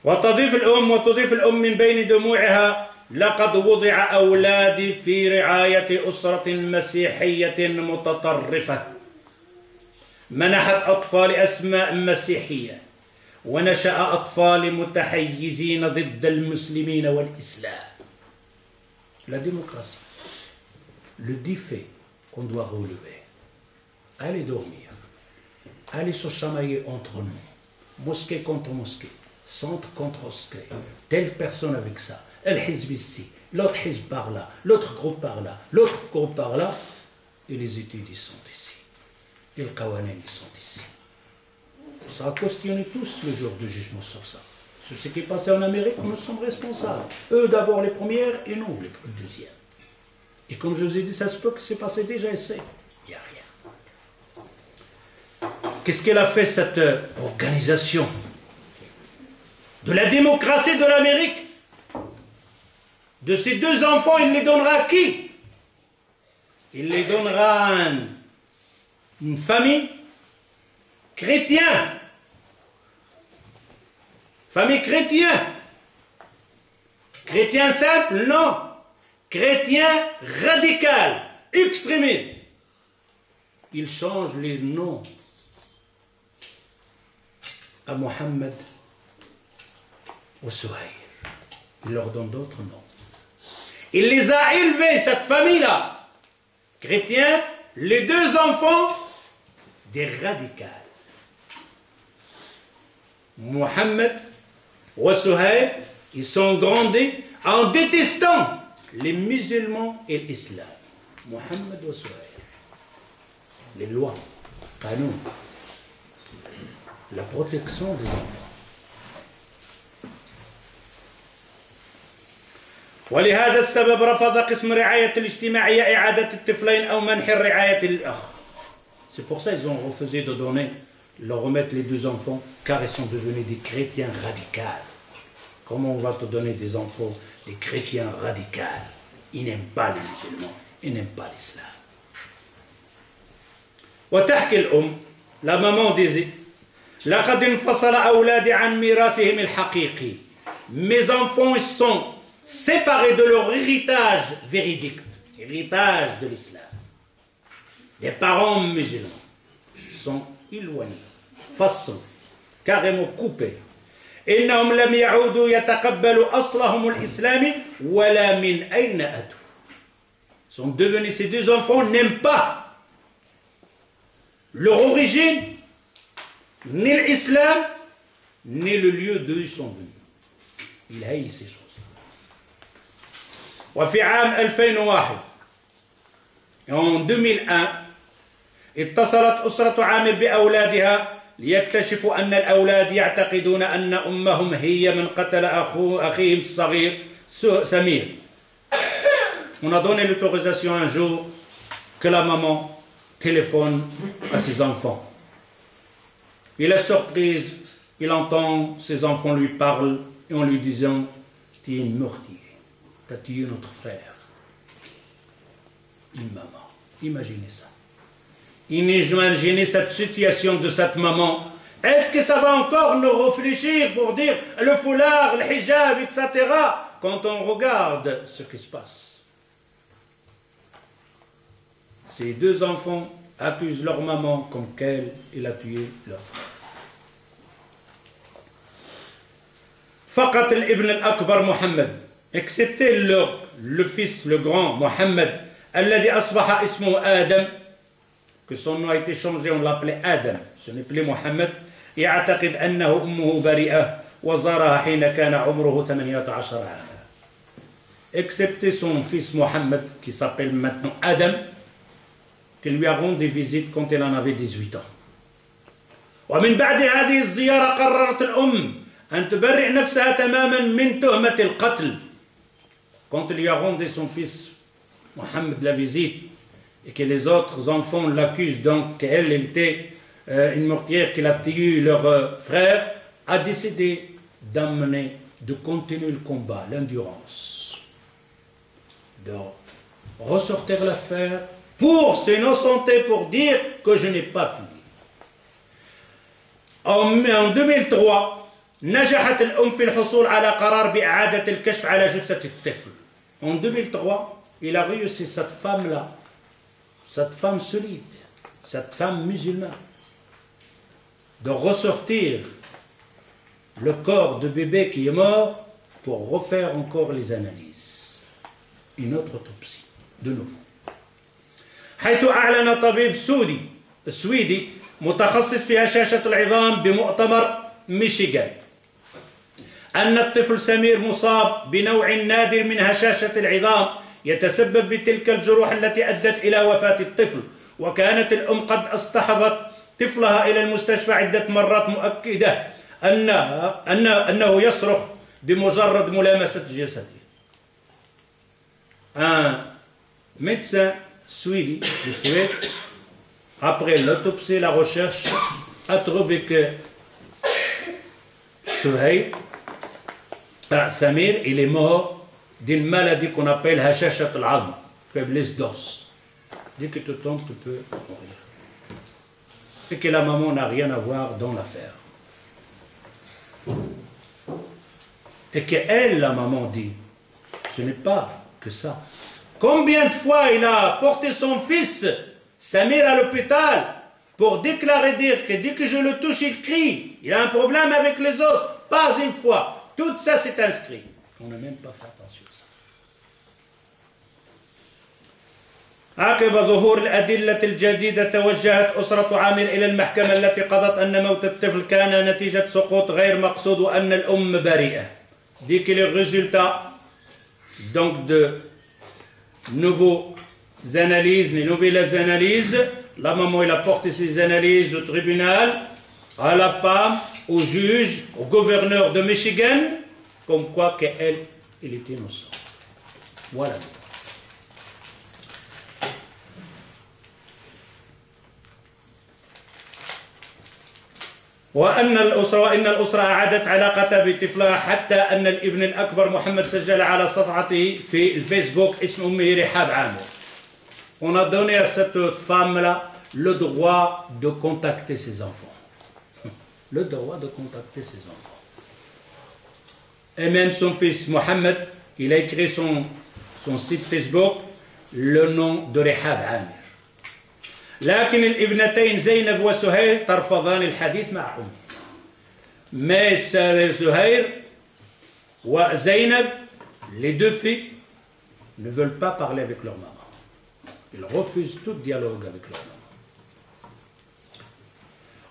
وتضيف الأم من بين دموعها لقد وضع أولادي في رعاية أسرة مسيحية متطرفة منحت أطفال أسماء مسيحية ونشأ أطفال متحيزين ضد المسلمين والإسلام. La démocratie, le défi qu'on doit relever, allez dormir, allez se chamailler entre nous, mosquée contre mosquée, centre contre mosquée, telle personne avec ça, el hizb ici, l'autre hizb par là, l'autre groupe par là, l'autre groupe par là, et les études ils sont ici, et les qawanin ils sont ici. Ça a questionné tous le jour de jugement sur ça. Sur ce qui est passé en Amérique, nous sommes responsables. Eux d'abord les premières et nous les deuxièmes. Et comme je vous ai dit, ça se peut que c'est passé déjà ici. Il n'y a rien. Qu'est-ce qu'elle a fait cette organisation de la démocratie de l'Amérique? De ces deux enfants, il les donnera à qui? Il les donnera à une famille chrétienne. Famille chrétienne. Chrétien simple? Non. Chrétien radical, extrémiste. Il change les noms à Mohammed ou Souhaïl. Il leur donne d'autres noms. Il les a élevés, cette famille-là, chrétiens, les deux enfants, des radicales. Mohammed ou Souhaïl, ils sont grandis en détestant les musulmans et l'islam. Mohammed ou Souhaïl. Les lois, canon, la protection des enfants. ولهذا السبب رفض قسم رعاية الاجتماعية إعادة الطفلين أو منح الرعاية للأخ. C'est pour ça qu'ils ont refusé de donner, leur remettre les deux enfants, car ils sont devenus des chrétiens radicaux. Comment on va te donner des enfants, des chrétiens radicaux? Ils n'aiment pas les musulmans, ils n'aiment pas l'islam. وتحكي الأم, la maman disait, لقد انفصل أولادي عن ميراثهم الحقيقي. Mes enfants sont séparés de leur héritage véridique, héritage de l'islam. Les parents musulmans sont éloignés, façons, carrément coupés. إنهم لم يعودوا يتقبلوا أصلهم الإسلامي ولا من أين أتوا. Sont devenus, ces deux enfants n'aiment pas leur origine, ni l'islam, ni le lieu d'où ils sont venus. Ils haïssent ces choses. وفي عام 2001 en 2001 اتصلت أسرة عامر بأولادها ليكتشفوا أن الأولاد يعتقدون أن أمهم هي من قتل أخيهم الصغير سمير. On a donné l'autorisation un jour que la maman téléphone à ses enfants Et la surprise, il entend ses enfants lui parlent et en lui disant « Tu es meurtrier, tu as tué notre frère. » Une maman, imaginez ça. Imaginez cette situation de cette maman. Est-ce que ça va encore nous réfléchir pour dire le foulard, le hijab, etc. quand on regarde ce qui se passe? Ces deux enfants accusent leur maman comme qu'elle a tué leur frère. Faqat al-ibn al-akbar Muhammad, excepté le fils, le grand Muhammad, alladhi asbaha ismuhu Adam, que son nom a été changé, on l'appelait Adam, ce n'est plus Muhammad, يعتقد أنه أمه بريئة وزارها حين كان عمره 18 عاما. Excepté son fils Mohammed, qui s'appelle maintenant Adam, qui lui a rendu visite quand il en avait 18 ans. ومن بعد هذه الزيارة قررت الأم أن تبرئ نفسها تماما من تهمة القتل. Quand il lui a rendu son fils Mohammed la visite et que les autres enfants l'accusent donc qu'elle était une meurtrière qui a tué leur frère, a décidé d'amener, de continuer le combat, l'endurance, de ressortir l'affaire pour s'innocenter, pour dire que je n'ai pas fini. En 2003 نجحت الأم في الحصول على قرار بإعادة الكشف على جثة الطفل. En 2003, il a réussi, cette femme-là, cette femme solide, cette femme musulmane, de ressortir le corps de bébé qui est mort pour refaire encore les analyses. Une autre autopsie, de nouveau. حيث أعلن طبيب سويدي متخصص في هشاشة العظام بمؤتمر ميشيغان أن الطفل سمير مصاب بنوع نادر من هشاشة العظام يتسبب بتلك الجروح التي أدت إلى وفاة الطفل، وكانت الأم قد اصطحبت طفلها إلى المستشفى عدة مرات مؤكدة أنه يصرخ بمجرد ملامسة جسده. Un médecin suédois du Suède, après l'autopsie et la recherche, a trouvé que Samir, il est mort d'une maladie qu'on appelle hashashat al-'azm, faiblesse d'os. Dès que tu tombes, tu peux mourir. Et que la maman n'a rien à voir dans l'affaire. Et qu'elle, la maman, dit, ce n'est pas que ça. Combien de fois il a porté son fils, Samir, à l'hôpital, pour déclarer, dire que dès que je le touche, il crie. Il a un problème avec les os. Pas une fois. Tout ça, c'est inscrit. On n'a même pas fait attention à ça. عقب ظهور الأدلة الجديدة توجهت أسرة عامر إلى المحكمة التي قضت أن موت الطفل كان نتيجة سقوط غير مقصود وأن الأم بريئة. Dès que les résultats donc de nouveaux analyses, les nouvelles analyses, la maman elle a porté ses analyses au tribunal, à la femme, au juge, au gouverneur de Michigan, comme quoi qu'elle était innocente. Voilà. وإن الأسرة أعادت علاقتها بطفلها حتى أن الابن الأكبر محمد سجل على صفحته في الفيسبوك اسم أمه رحاب عامر. On a donné à cette femme-là le droit de contacter ses enfants. Le droit de contacter ses enfants. Et même son fils Mohamed, il a écrit son site Facebook le nom de Rihab Amir. لكن الابنتين زينب وسهير ترفضان الحديث مع أم. Mais Suhair ou Zainab, les deux filles, ne veulent pas parler avec leur maman. Ils refusent tout dialogue avec leur maman.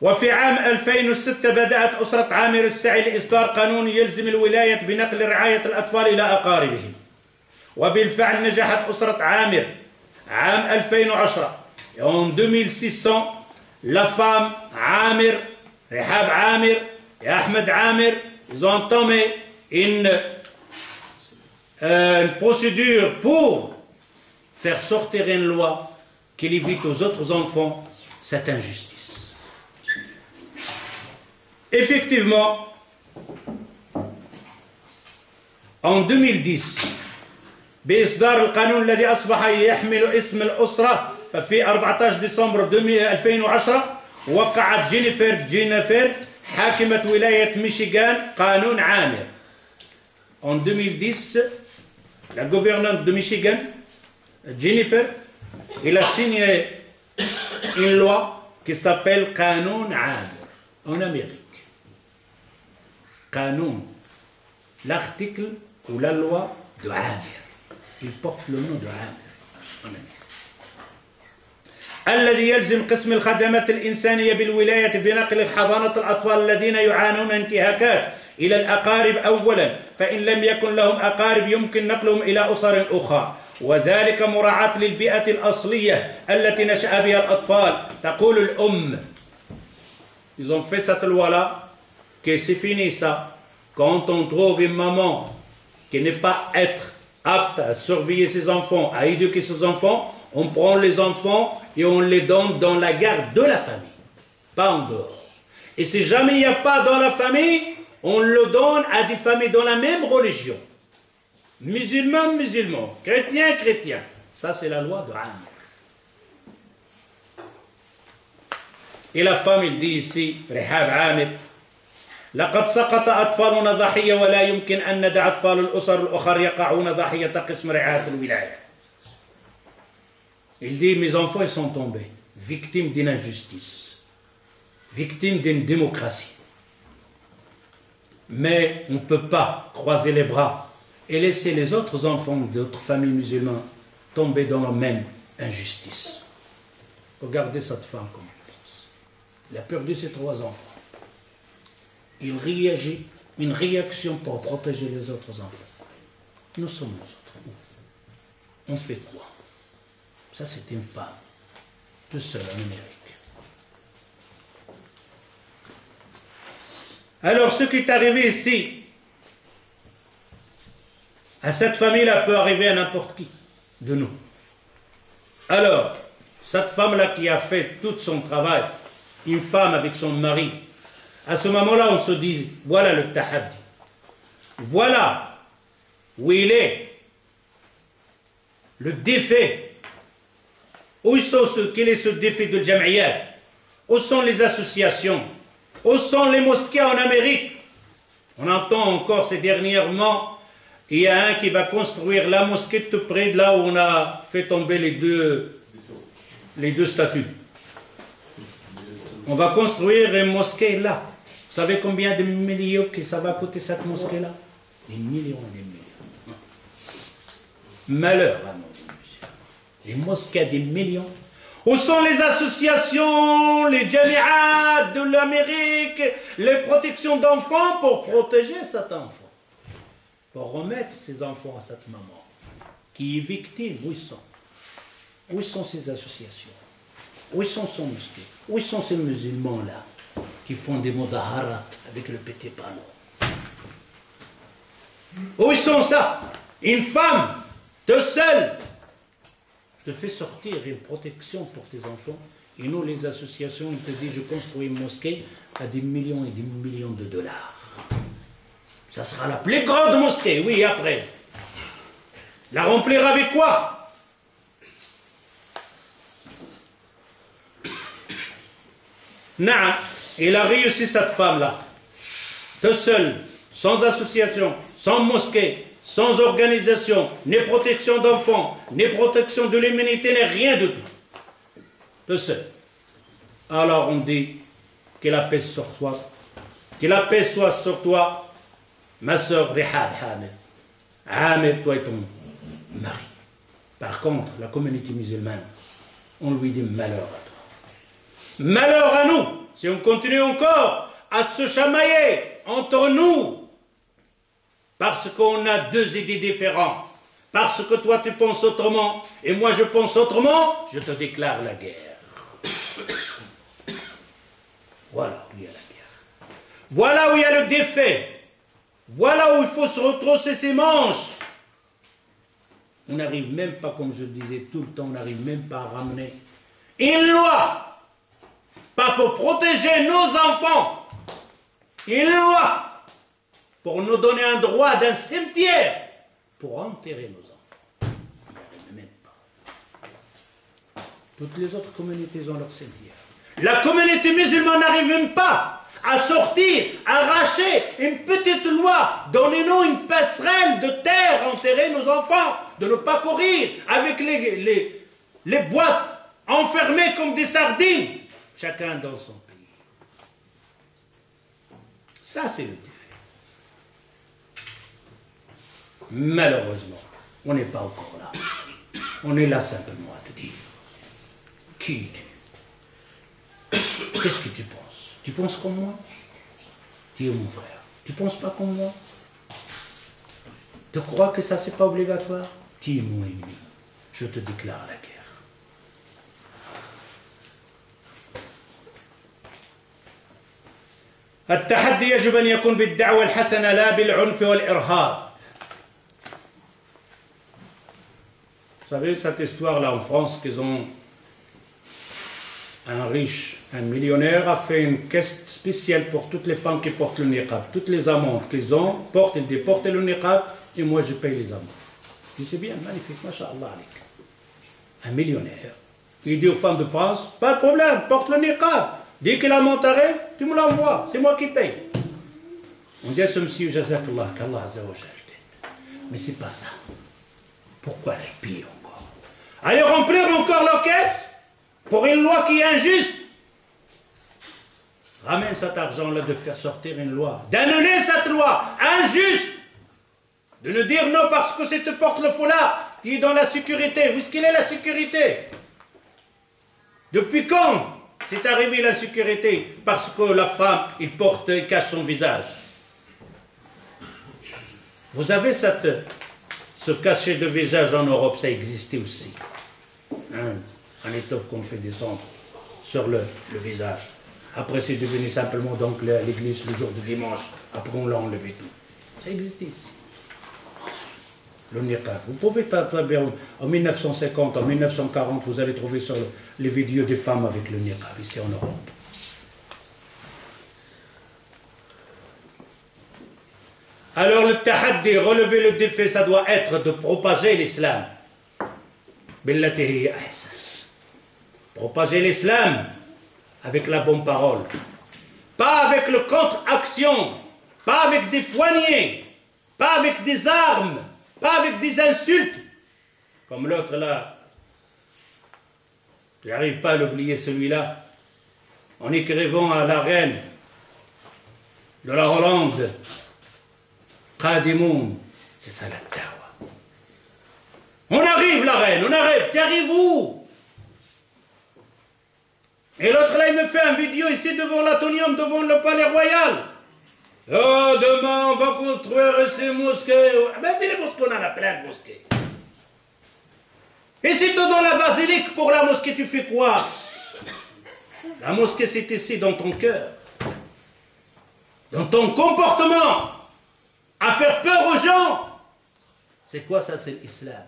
وفي عام 2006 بدأت أسرة عامر السعي لإصدار قانون يلزم الولاية بنقل رعاية الأطفال إلى أقاربهم. وبالفعل نجحت أسرة عامر عام 2010. Et en 2600, la femme Amir, Rihab Amir et Ahmed Amir, ils ont entamé une procédure pour faire sortir une loi qui évite aux autres enfants cette injustice. Effectivement, en 2010 بإصدار القانون الذي أصبح يحمل اسم الأسرة في 14 ديسمبر 2010 وقعت جينيفر حاكمة ولاية ميشيغان قانون عامر. En 2010, la gouvernante de Michigan, Jennifer, elle a signé une loi qui s'appelle Qanun Amir en Amérique. Qanun, l'article ou la loi de Amir. Il porte le nom de Amir en Amérique. الذي يلزم قسم الخدمات الإنسانية بالولاية بنقل حضانة الأطفال الذين يعانون انتهاكات إلى الأقارب أولا، فإن لم يكن لهم أقارب يمكن نقلهم إلى أسر أخرى، وذلك مراعاة للبيئة الأصلية التي نشأ بها الأطفال. تقول الأم. Ils ont fait cette loi-là, que c'est fini ça. Quand on trouve une maman qui n'est pas apte à surveiller ses enfants, à éduquer ses enfants, on prend les enfants et on les donne dans la garde de la famille, pas en dehors. Et si jamais il n'y a pas dans la famille, on le donne à des familles dans la même religion. Musulmans, musulmans, chrétiens, chrétiens. Ça, c'est la loi de Amir. Et la femme, il dit ici, Rihab Amir, لقد سقط أطفالنا ضحية ولا يمكن أن ندع أطفال الأسر الأخرى يقعون ضحية قسم رعاية الولاية. Il dit, mes enfants, ils sont tombés, victimes d'une injustice, victimes d'une démocratie. Mais on ne peut pas croiser les bras et laisser les autres enfants d'autres familles musulmanes tomber dans la même injustice. Regardez cette femme comme elle pense. Elle a perdu ses 3 enfants. Il réagit, une réaction pour protéger les autres enfants. Nous sommes les autres. On fait quoi? Ça, c'est une femme, toute seule en Amérique. Alors, ce qui est arrivé ici, à cette famille-là peut arriver à n'importe qui de nous. Alors, cette femme-là qui a fait tout son travail, une femme avec son mari, à ce moment-là, on se dit, voilà le tahaddi. Voilà où il est, le défi. Où sont quel est ce défi de Jam'iyat? Où sont les associations? Où sont les mosquées en Amérique? On entend encore ces dernièrement, il y a un qui va construire la mosquée tout près de là où on a fait tomber les deux statues. On va construire une mosquée là. Vous savez combien de millions que ça va coûter cette mosquée-là? Des millions et des millions. Malheur à nous. Les mosquées, des millions. Où sont les associations, les jami'at de l'Amérique, les protections d'enfants pour protéger cet enfant? Pour remettre ces enfants à cette maman qui est victime. Où ils sont? Où sont ces associations? Où sont ces mosquées? Où sont ces musulmans-là qui font des mudaharat avec le petit panneau? Où sont ça? Une femme, toute seule, te fait sortir une protection pour tes enfants. Et nous, les associations, on te dit, je construis une mosquée à des millions et des millions de dollars. Ça sera la plus grande mosquée, oui, après. La remplir avec quoi? Non, il a réussi cette femme-là. Toute seule, sans association, sans mosquée, sans organisation, ni protection d'enfants, ni protection de l'humanité, ni rien du tout. Tout seul. Alors on dit que la paix soit sur toi, que la paix soit sur toi, ma soeur Rihab Hamid. Hamid, toi et ton mari. Par contre, la communauté musulmane, on lui dit malheur à toi. Malheur à nous, si on continue encore à se chamailler entre nous, parce qu'on a 2 idées différentes, parce que toi tu penses autrement, et moi je pense autrement, je te déclare la guerre. Voilà où il y a la guerre. Voilà où il y a le défi. Voilà où il faut se retrousser ses manches. On n'arrive même pas, comme je disais tout le temps, on n'arrive même pas à ramener une loi, pas pour protéger nos enfants, une loi pour nous donner un droit d'un cimetière pour enterrer nos enfants. On n'arrive même pas. Toutes les autres communautés ont leur cimetière. La communauté musulmane n'arrive même pas à sortir, arracher une petite loi, donnez-nous une passerelle de terre, enterrer nos enfants, de ne pas courir avec les boîtes enfermées comme des sardines, chacun dans son pays. Ça, c'est le défi. Malheureusement, on n'est pas encore là. On est là simplement à te dire, qui es-tu? Qu'est-ce que tu penses? Tu penses comme moi? Tu es mon frère. Tu ne penses pas comme moi? Tu crois que ça, c'est pas obligatoire? Tu es mon ennemi. Je te déclare la guerre. التحدي يجب أن يكون بالدعوة الحسنة لا بالعنف والإرهاب. Vous savez cette histoire-là en France qu'ils ont un riche, un millionnaire a fait une caisse spéciale pour toutes les femmes qui portent le niqab. Toutes les amendes qu'ils ont, ils déportent le niqab et moi je paye les amendes. Je dis c'est bien, magnifique, masha'Allah alik. Un millionnaire. Il dit aux femmes de France, pas de problème, porte le niqab. Dès que l'amende arrive, tu me l'envoies, c'est moi qui paye. On dit à ce monsieur, jazakallah, qu'Allah azza wa jalla. Mais c'est pas ça. Pourquoi les pires encore? Allez remplir encore leur caisse pour une loi qui est injuste. Ramène cet argent-là de faire sortir une loi, d'annuler cette loi injuste, de ne dire non parce que c'est te porte le foulard qui est dans la sécurité. Où est-ce qu'il est la sécurité? Depuis quand c'est arrivé la sécurité? Parce que la femme, il cache son visage. Vous avez ce cachet de visage en Europe, ça existait aussi. Un étoffe qu'on fait descendre sur le visage. Après, c'est devenu simplement donc l'église le jour du dimanche. Après, on l'a enlevé tout. Ça existait ici. Le niqab. Vous pouvez taper en 1950, en 1940, vous allez trouver sur les vidéos des femmes avec le niqab ici en Europe. Alors le tahaddi, relever le défi, ça doit être de propager l'islam. Propager l'islam avec la bonne parole. Pas avec le contre-action, pas avec des poignées, pas avec des armes, pas avec des insultes. Comme l'autre là, j'arrive pas à l'oublier celui-là, en écrivant à la reine de la Hollande, Qadimoun, c'est ça la dawa. On arrive la reine, on arrive, t'arrives où? Et l'autre là, il me fait un vidéo ici devant l'Atonium, devant le palais royal. Oh, demain, on va construire ces mosquées. Ben, c'est les mosquées, on en a plein de mosquées. Et si tu es dans la basilique pour la mosquée, tu fais quoi? La mosquée, c'est ici, dans ton cœur. Dans ton comportement. À faire peur aux gens. C'est quoi ça? C'est l'islam.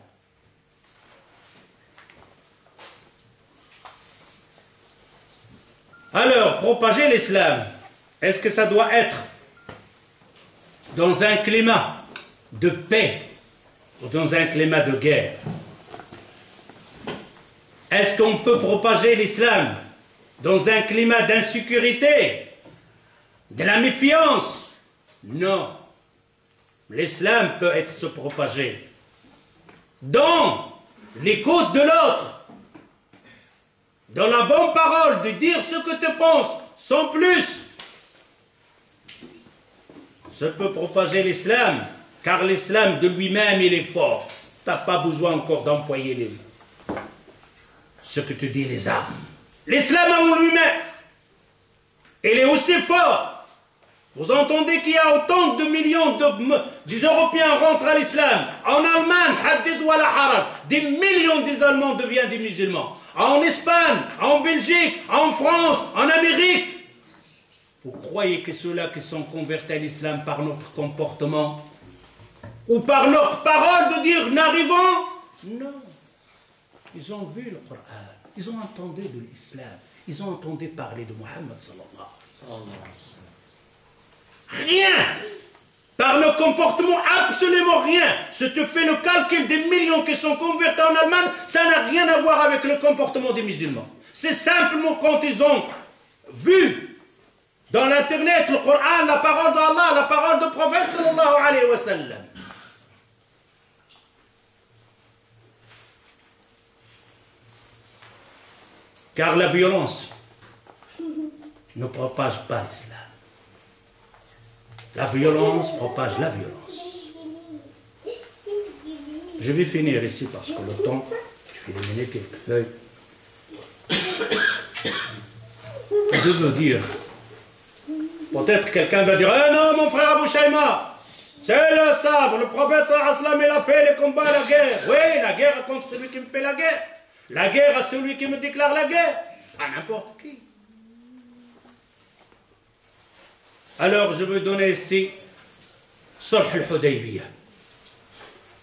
Alors, propager l'islam, est-ce que ça doit être dans un climat de paix ou dans un climat de guerre? Est-ce qu'on peut propager l'islam dans un climat d'insécurité, de la méfiance? Non. L'islam peut être se propager dans l'écoute de l'autre, dans la bonne parole, de dire ce que tu penses, sans plus. Ça peut propager l'islam, car l'islam de lui-même, il est fort. Tu n'as pas besoin encore d'employer ce que tu dis, les armes. L'islam en lui-même, il est aussi fort. Vous entendez qu'il y a autant de millions des Européens rentrent à l'islam. En Allemagne, hadith wa la haraj, des millions des Allemands deviennent des musulmans. En Espagne, en Belgique, en France, en Amérique. Vous croyez que ceux-là qui sont convertis à l'islam par notre comportement ou par notre parole de dire n'arrivons? Non. Ils ont vu le Coran, ils ont entendu de l'islam, ils ont entendu parler de Mohammed sallallahu alayhi wa sallam. Rien. Par le comportement, absolument rien. Si tu fais le calcul des millions qui sont convertis en Allemagne, ça n'a rien à voir avec le comportement des musulmans. C'est simplement quand ils ont vu dans l'internet le Coran, la parole d'Allah, la parole du prophète sallallahu alayhi wa sallam. Car la violence ne propage pas l'islam. La violence propage la violence. Je vais finir ici parce que le temps, je vais éliminer quelques feuilles. Je veux dire, peut-être quelqu'un va dire, eh non mon frère Abou Shaima, c'est le sabre, le prophète sallallahu alayhi wa sallam, il a fait les combats, la guerre. Oui, la guerre contre celui qui me fait la guerre. La guerre à celui qui me déclare la guerre. À n'importe qui. Alors je veux donner ici Sulh al-Hudaybiyah.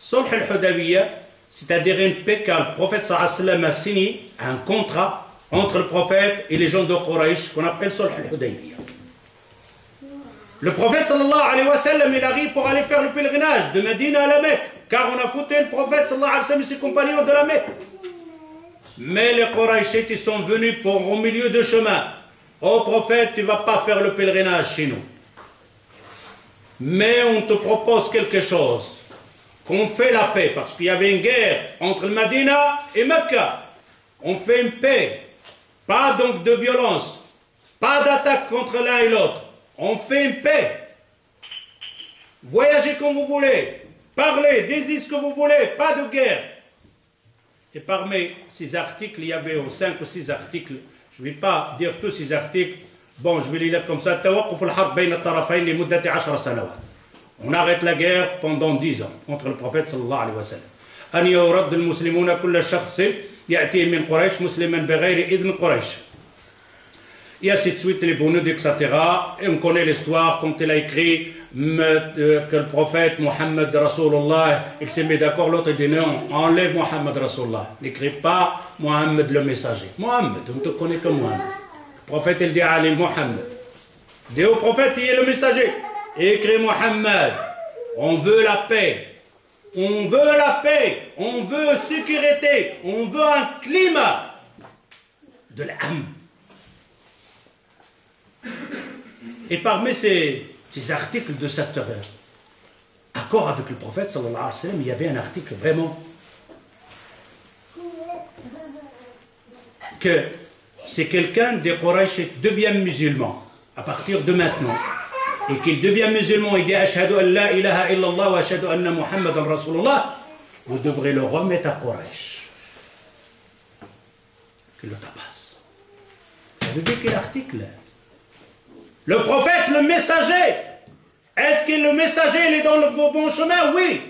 Sulh al-Hudaybiyah, c'est-à-dire une paix car le prophète sallallahu alayhi wa sallam a signé un contrat entre le prophète et les gens de Quraysh qu'on appelle Sulh al-Hudaybiyah. Le prophète sallallahu alayhi wa sallam il arrive pour aller faire le pèlerinage de Médina à la Mecque car on a foutu le prophète sallallahu alayhi wa sallam et ses compagnons de la Mecque. Mais les Qurayshites ils sont venus au milieu de chemin. Oh prophète, tu ne vas pas faire le pèlerinage chez nous. Mais on te propose quelque chose. Qu'on fait la paix, parce qu'il y avait une guerre entre le Medina et Mecca. On fait une paix. Pas donc de violence. Pas d'attaque contre l'un et l'autre. On fait une paix. Voyagez comme vous voulez. Parlez, désirez ce que vous voulez. Pas de guerre. Et parmi ces articles, il y avait 5 ou 6 articles. Je ne vais pas dire tous ces articles. Bon, je vais les lire comme ça. On arrête la guerre pendant 10 ans entre le prophète sallallahu alayhi wa sallam. أن يرد المسلمون كل شخص يأتي من قريش مسلما بغير إذن قريش. Et ainsi de suite, les bonheurs, etc. Et on connaît l'histoire, quand il a écrit que le prophète Mohammed Rasulullah, il s'est mis d'accord, l'autre dit non, enlève Mohammed Rasulullah. N'écris pas Mohammed le messager. Mohammed, on ne te connaît que Mohammed. Le prophète, il dit à Ali Mohammed. Dis au prophète, il est le messager. Écris Mohammed. On veut la paix. On veut la paix. On veut sécurité. On veut un climat de l'âme. Et parmi ces articles de cet accord avec le prophète, sallallahu alayhi wa sallam, il y avait un article vraiment que c'est quelqu'un des Quraysh qui devient musulman à partir de maintenant. Et qu'il devient musulman, il dit Ashhadu an la ilaha illallah wa ashhadu anna Muhammadan Rasulullah, vous devrez le remettre à Quraysh. Qu'il le tabasse. Vous avez vu quel article? Le prophète, le messager. Est-ce que le messager il est dans le bon chemin? Oui.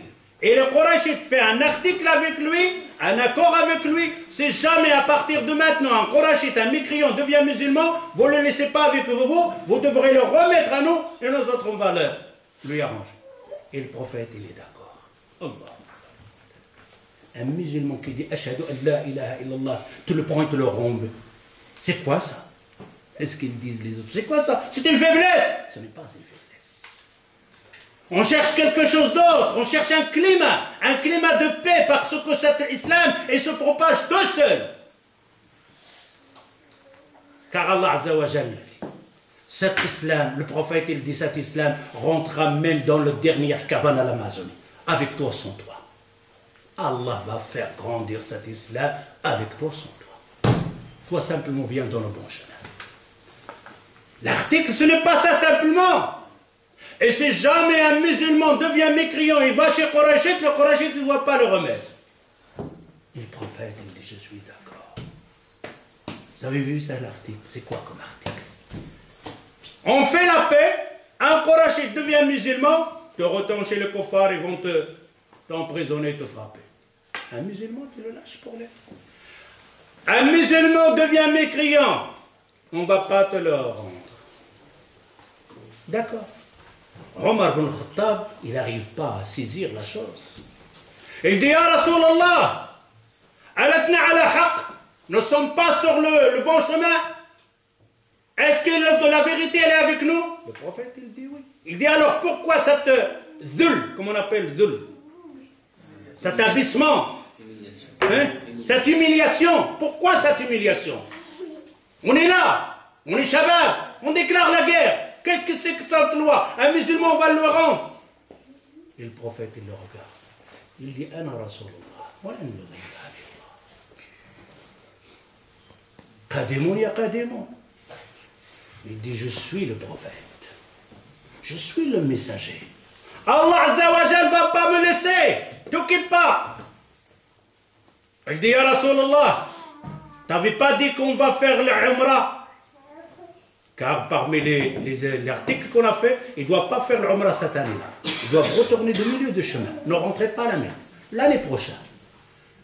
Et le Quraysh fait un article avec lui, un accord avec lui. C'est jamais à partir de maintenant, un Quraysh, un mécréant devient musulman, vous ne le laissez pas avec vous devrez le remettre à nous, et nous autres on va lui arranger. Et le prophète, il est d'accord. Allah. Un musulman qui dit Ashhadu an la ilaha illallah, tu le prends et tu le rombes. C'est quoi ça? C'est ce qu'ils disent les autres. C'est quoi ça? C'est une faiblesse. Ce n'est pas une faiblesse. On cherche quelque chose d'autre. On cherche un climat de paix parce que cet islam il se propage tout seul. Car Allah Azza wa Jalla dit, cet islam, le prophète il dit cet islam rentrera même dans le dernier cabane à l'Amazonie. Avec toi, sans toi. Allah va faire grandir cet islam avec toi, sans toi. Toi simplement viens dans le bon chemin. L'article, ce n'est pas ça simplement. Et si jamais un musulman devient mécréant, il va chez Quraysh, le Quraysh ne doit pas le remettre. Et le prophète, il dit, je suis d'accord. Vous avez vu ça, l'article? C'est quoi comme article? On fait la paix, un Quraysh devient musulman, te retournes chez le kuffar, ils vont t'emprisonner, te frapper. Un musulman, tu le lâches pour l'air. Un musulman devient mécréant, on ne va pas te le rendre. D'accord. Omar ibn Khattab, il n'arrive pas à saisir la chose. Il dit, Ya Rasulallah, alasna ala haqq, nous ne sommes pas sur le bon chemin. Est-ce que la vérité elle est avec nous? Le prophète, il dit oui. Il dit alors pourquoi cette zul, comme on appelle zul, cet abaissement, hein? Cette humiliation, pourquoi cette humiliation? On est là, on est shabab, on déclare la guerre. Qu'est-ce que c'est que cette loi? Un musulman va le rendre. Et le prophète, il le regarde. Il dit, Ana Rasulullah, voilà une Qadimoun ya Qadimoun. Il dit, je suis le prophète. Je suis le messager. Allah Azza wa Jal ne va pas me laisser. T'occupe pas. Il dit, ya Rasulullah, t'avais pas dit qu'on va faire l'Umrah? Car parmi les articles qu'on a fait, ils ne doivent pas faire l'Umrah cette année-là. Ils doivent retourner du milieu de chemin. Ne rentrez pas à la Mecque. L'année prochaine.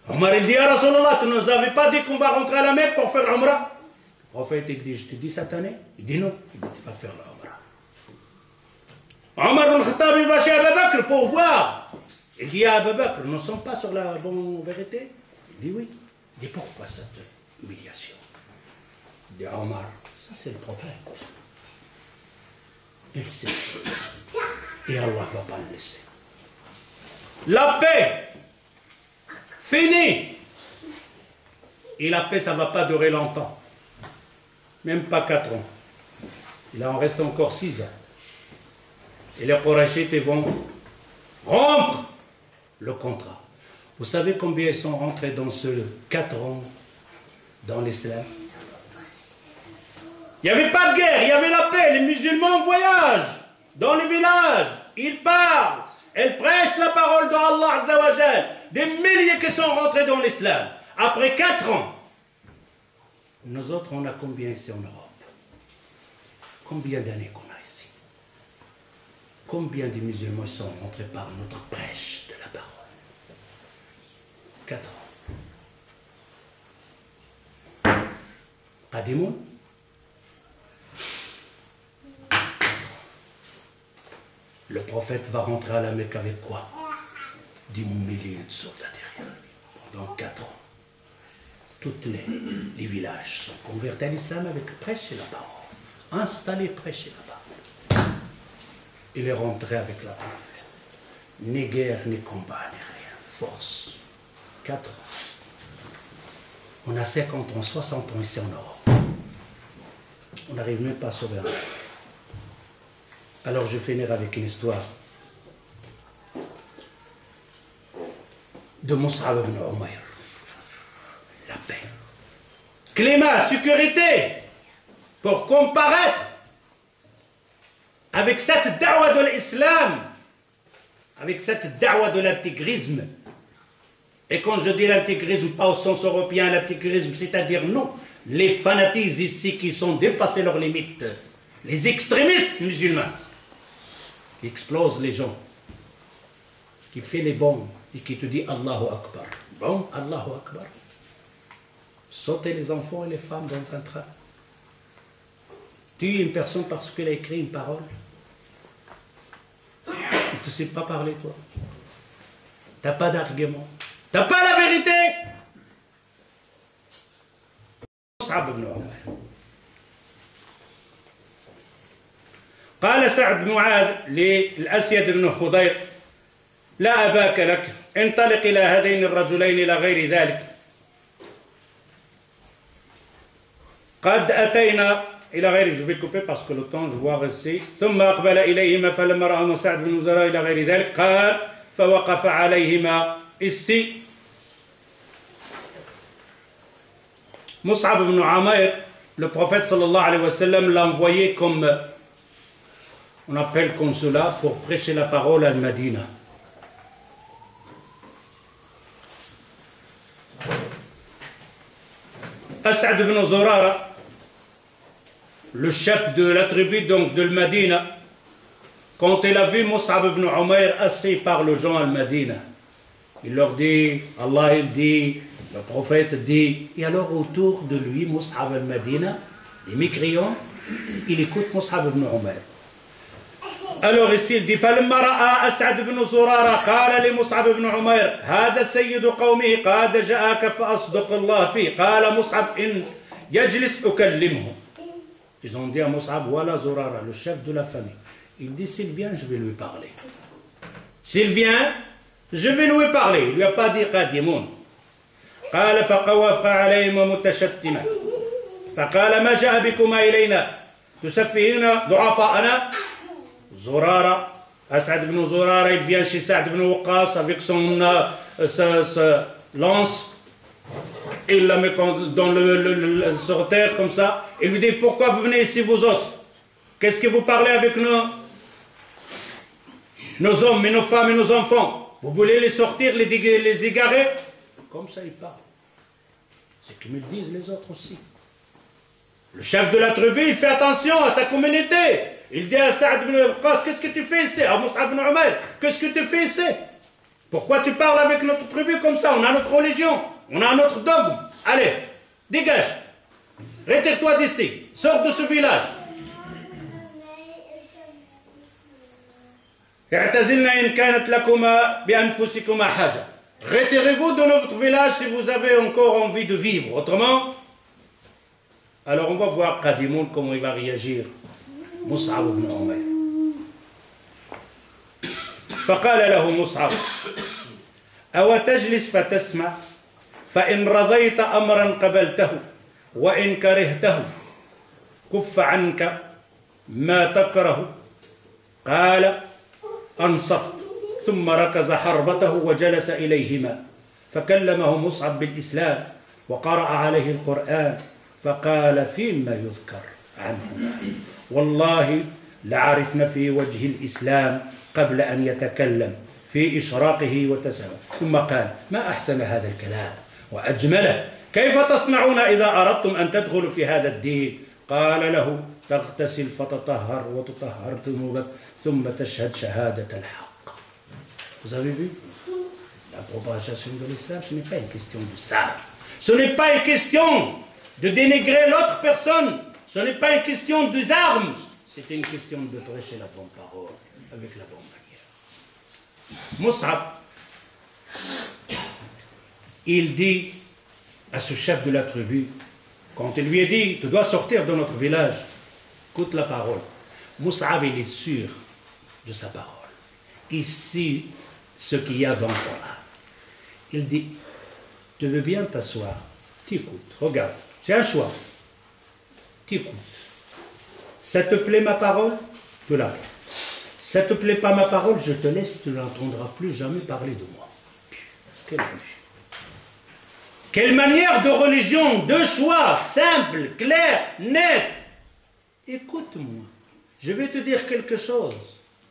Omar, il dit, ya Rasulallah, tu ne nous avais pas dit qu'on va rentrer à la Mecque pour faire l'Umrah? Le prophète, il dit, je te dis cette année? Il dit non. Il dit, tu vas faire l'Umrah. Omar ibn Khattab, il va chez Abu Bakr pour voir. Il dit, Abu Bakr, nous ne sommes pas sur la bonne vérité? Il dit oui. Il dit, pourquoi cette humiliation? Il dit, Omar, ça c'est le prophète. Il sait. Et Allah ne va pas le laisser. La paix, fini. Et la paix, ça ne va pas durer longtemps. Même pas 4 ans. Il en reste encore 6 ans. Et les Qurayshites vont rompre le contrat. Vous savez combien ils sont rentrés dans ce 4 ans dans l'islam? Il n'y avait pas de guerre, il y avait la paix. Les musulmans voyagent dans les villages. Ils parlent. Ils prêchent la parole d'Allah Azza wa Jal. Des milliers qui sont rentrés dans l'islam. Après 4 ans, nous autres, on a combien ici en Europe? Combien d'années qu'on a ici? Combien de musulmans sont rentrés par notre prêche de la parole? 4 ans. Qadimoun? 4 ans. Le prophète va rentrer à la Mecque avec quoi? 10 milliers de soldats derrière lui. Pendant 4 ans. Tous les villages sont convertis à l'islam avec prêcher la parole. Installés, prêcher la parole. Il est rentré avec la parole. Ni guerre, ni combat, ni rien. Force. 4 ans. On a 50 ans, 60 ans ici en Europe. On n'arrive même pas à sauver un. Alors je finirai avec l'histoire de Mus'ab ibn Umayr. La paix. Climat, sécurité, pour comparaître avec cette da'wa de l'islam, avec cette da'wa de l'intégrisme. Et quand je dis l'intégrisme, pas au sens européen, l'intégrisme, c'est-à-dire nous, les fanatismes ici qui sont dépassés leurs limites, les extrémistes musulmans, qui explosent les gens, qui fait les bombes et qui te dit Allahu Akbar. Bon, Allahu Akbar. Sauter les enfants et les femmes dans un train. Tuer une personne parce qu'elle a écrit une parole. Tu ne sais pas parler, toi. Tu n'as pas d'argument. Tu n'as pas la vérité. Mus'ab ibn Umayr. قال سعد بن معاذ للأسيد بن خضير لا أباك لك انطلق إلى هذين الرجلين إلى غير ذلك قد أتينا إلى غير je vais couper parce que le temps je vois ici ثم أقبل إليهما فلما رأى سعد بن زرار إلى غير ذلك قال فوقف عليهما ici Mus'ab ibn Umayr, le prophète sallallahu alayhi wa sallam l'a envoyé comme on appelle comme cela pour prêcher la parole à Medina. As'ad ibn Zurara, le chef de la tribu donc de Medina, quand il a vu Mus'ab ibn Umayr assis par le gens à Medina, il leur dit, Allah il dit, le prophète dit, et alors autour de lui, Mus'ab al-Medina, les mécréants, il écoute Mus'ab ibn Umayr. Alors ici il dit فلما رأى أسعد بن زرارة قال لمصعب بن عمير هذا سيد قومه قد جاءك فأصدق الله فيه قال مصعب إن يجلس أكلمه. Ils ont dit à Mus'ab, voilà Zurara, le chef de la famille. Il dit, s'il vient, je vais lui parler. S'il vient, je vais lui parler. Il ne lui a pas dit قادمون. قال فقوف عليهم متشتما فقال ما جاء بكما إلينا تسفهين ضعفاءنا. Zurara, As'ad ibn Zurara, il vient chez Sa'd ibn Waqqas avec son lance. Il la met dans sur terre comme ça. Il lui dit, pourquoi vous venez ici vous autres? Qu'est-ce que vous parlez avec nos hommes, et nos femmes et nos enfants? Vous voulez les sortir, les égarer? Comme ça il parle. C'est comme ils disent les autres aussi. Le chef de la tribu, il fait attention à sa communauté. Il dit à Sa'd ibn Waqqas, qu'est-ce que tu fais ici? À Mus'ab ibn Umayr, qu'est-ce que tu fais ici? Pourquoi tu parles avec notre tribu comme ça? On a notre religion, on a notre dogme. Allez, dégage. Retire-toi d'ici, sors de ce village. Retirez-vous de notre village si vous avez encore envie de vivre. Autrement, alors on va voir Qadimoun comment il va réagir. مصعب بن عمير فقال له مصعب أو تجلس فتسمع فإن رضيت أمرا قبلته وإن كرهته كف عنك ما تكره. قال أنصفت ثم ركز حربته وجلس إليهما فكلمه مصعب بالإسلام وقرأ عليه القرآن فقال فيما يذكر عنهما والله لعرفنا في وجه الإسلام قبل أن يتكلم في إشراقه وتسامه. ثم قال ما أحسن هذا الكلام وأجمله كيف تصنعون إذا أردتم أن تدخلوا في هذا الدين؟ قال له تغتسل فتطهر وتطهر ذنوبك ثم تشهد شهادة الحق. Vous avez vu? La propagation de l'islam, ce n'est pas une question de ça. Ce n'est pas une question de dénigrer l'autre personne. Ce n'est pas une question des armes, c'est une question de prêcher la bonne parole avec la bonne manière. Mus'ab, il dit à ce chef de la tribu, quand il lui a dit, tu dois sortir de notre village, écoute la parole. Mus'ab, il est sûr de sa parole. Il sait ce qu'il y a dans le Coran. Il dit, tu veux bien t'asseoir, t'écoutes, regarde, c'est un choix. T'écoutes. Ça te plaît ma parole? Tu la mets. Ça te plaît pas ma parole? Je te laisse, tu n'entendras plus jamais parler de moi. Quelle religion? Quelle manière de religion, de choix, simple, clair, net. Écoute-moi, je vais te dire quelque chose.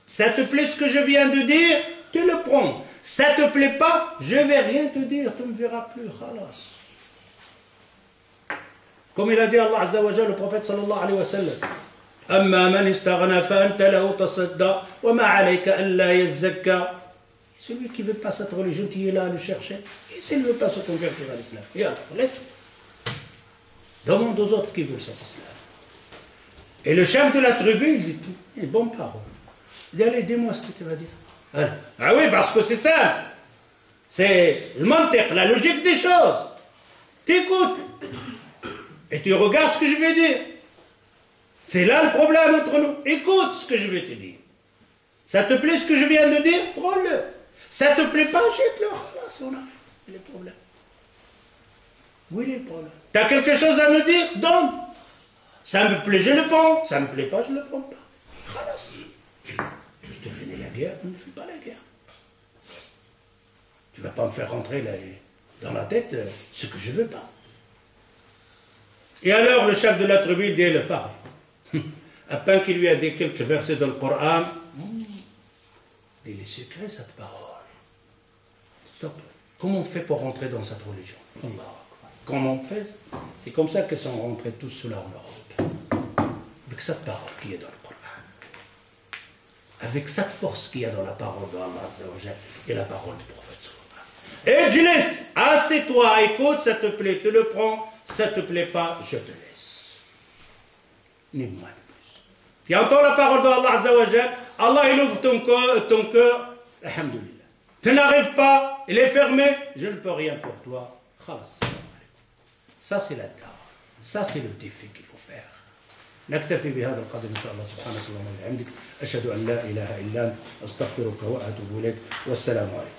Ça te plaît ce que je viens de dire? Tu le prends. Ça te plaît pas? Je vais rien te dire, tu ne me verras plus. Khalas. Comme il a dit Allah Azza wa Jalla, le prophète sallallahu alayhi wa sallam, أما من استغنى فأنت له تصدى وما عليك ألا يزكى. Celui qui ne veut pas cette religion, tu es là à le chercher. Et s'il ne veut pas se convertir à l'islam, laisse. Demande aux autres qui veulent cet islam. Et le chef de la tribu, il dit, une bonne parole. Il dit, allez, dis-moi ce que tu vas dire. Ah oui, parce que c'est ça. C'est le mantiq, la logique des choses. T'écoutes. Et tu regardes ce que je vais dire. C'est là le problème entre nous. Écoute ce que je vais te dire. Ça te plaît ce que je viens de dire? Prends-le. Ça te plaît pas? Jette-le. Là, c'est on a les problèmes. Où est le problème? Tu as quelque chose à me dire? Donne. Ça me plaît, je le prends. Ça me plaît pas, je le prends pas. Khalas. Je te finis la guerre, tu ne fais pas la guerre. Tu ne vas pas me faire rentrer dans la tête ce que je ne veux pas. Et alors le chef de la tribu, il dit, elle parle. À peine qu'il lui a dit quelques versets dans le Coran, il dit, les secrets, cette parole. Stop. Comment on fait pour rentrer dans cette religion? Comment on fait? C'est comme ça qu'ils sont rentrés tous ceux-là en Europe. Avec cette parole qui est dans le Coran. Avec cette force qu'il y a dans la parole de Allah Azza wa Jalla et la parole du prophète. Et je laisse, assieds-toi, écoute, ça te plaît, tu le prends, ça te plaît pas, je te laisse. Ni moins ni plus. Tu entends la parole de Allah Azza wa Jalla, Allah il ouvre ton cœur, alhamdoulilah. Tu n'arrives pas, il est fermé, je ne peux rien pour toi. Khalas. Ça c'est la dawa, ça c'est le défi qu'il faut faire. نكتفي بهذا القدر إن شاء الله. سبحانك اللهم وبحمدك، أشهد أن لا إله إلا أنت، أستغفرك وأتوب إليك، والسلام عليكم.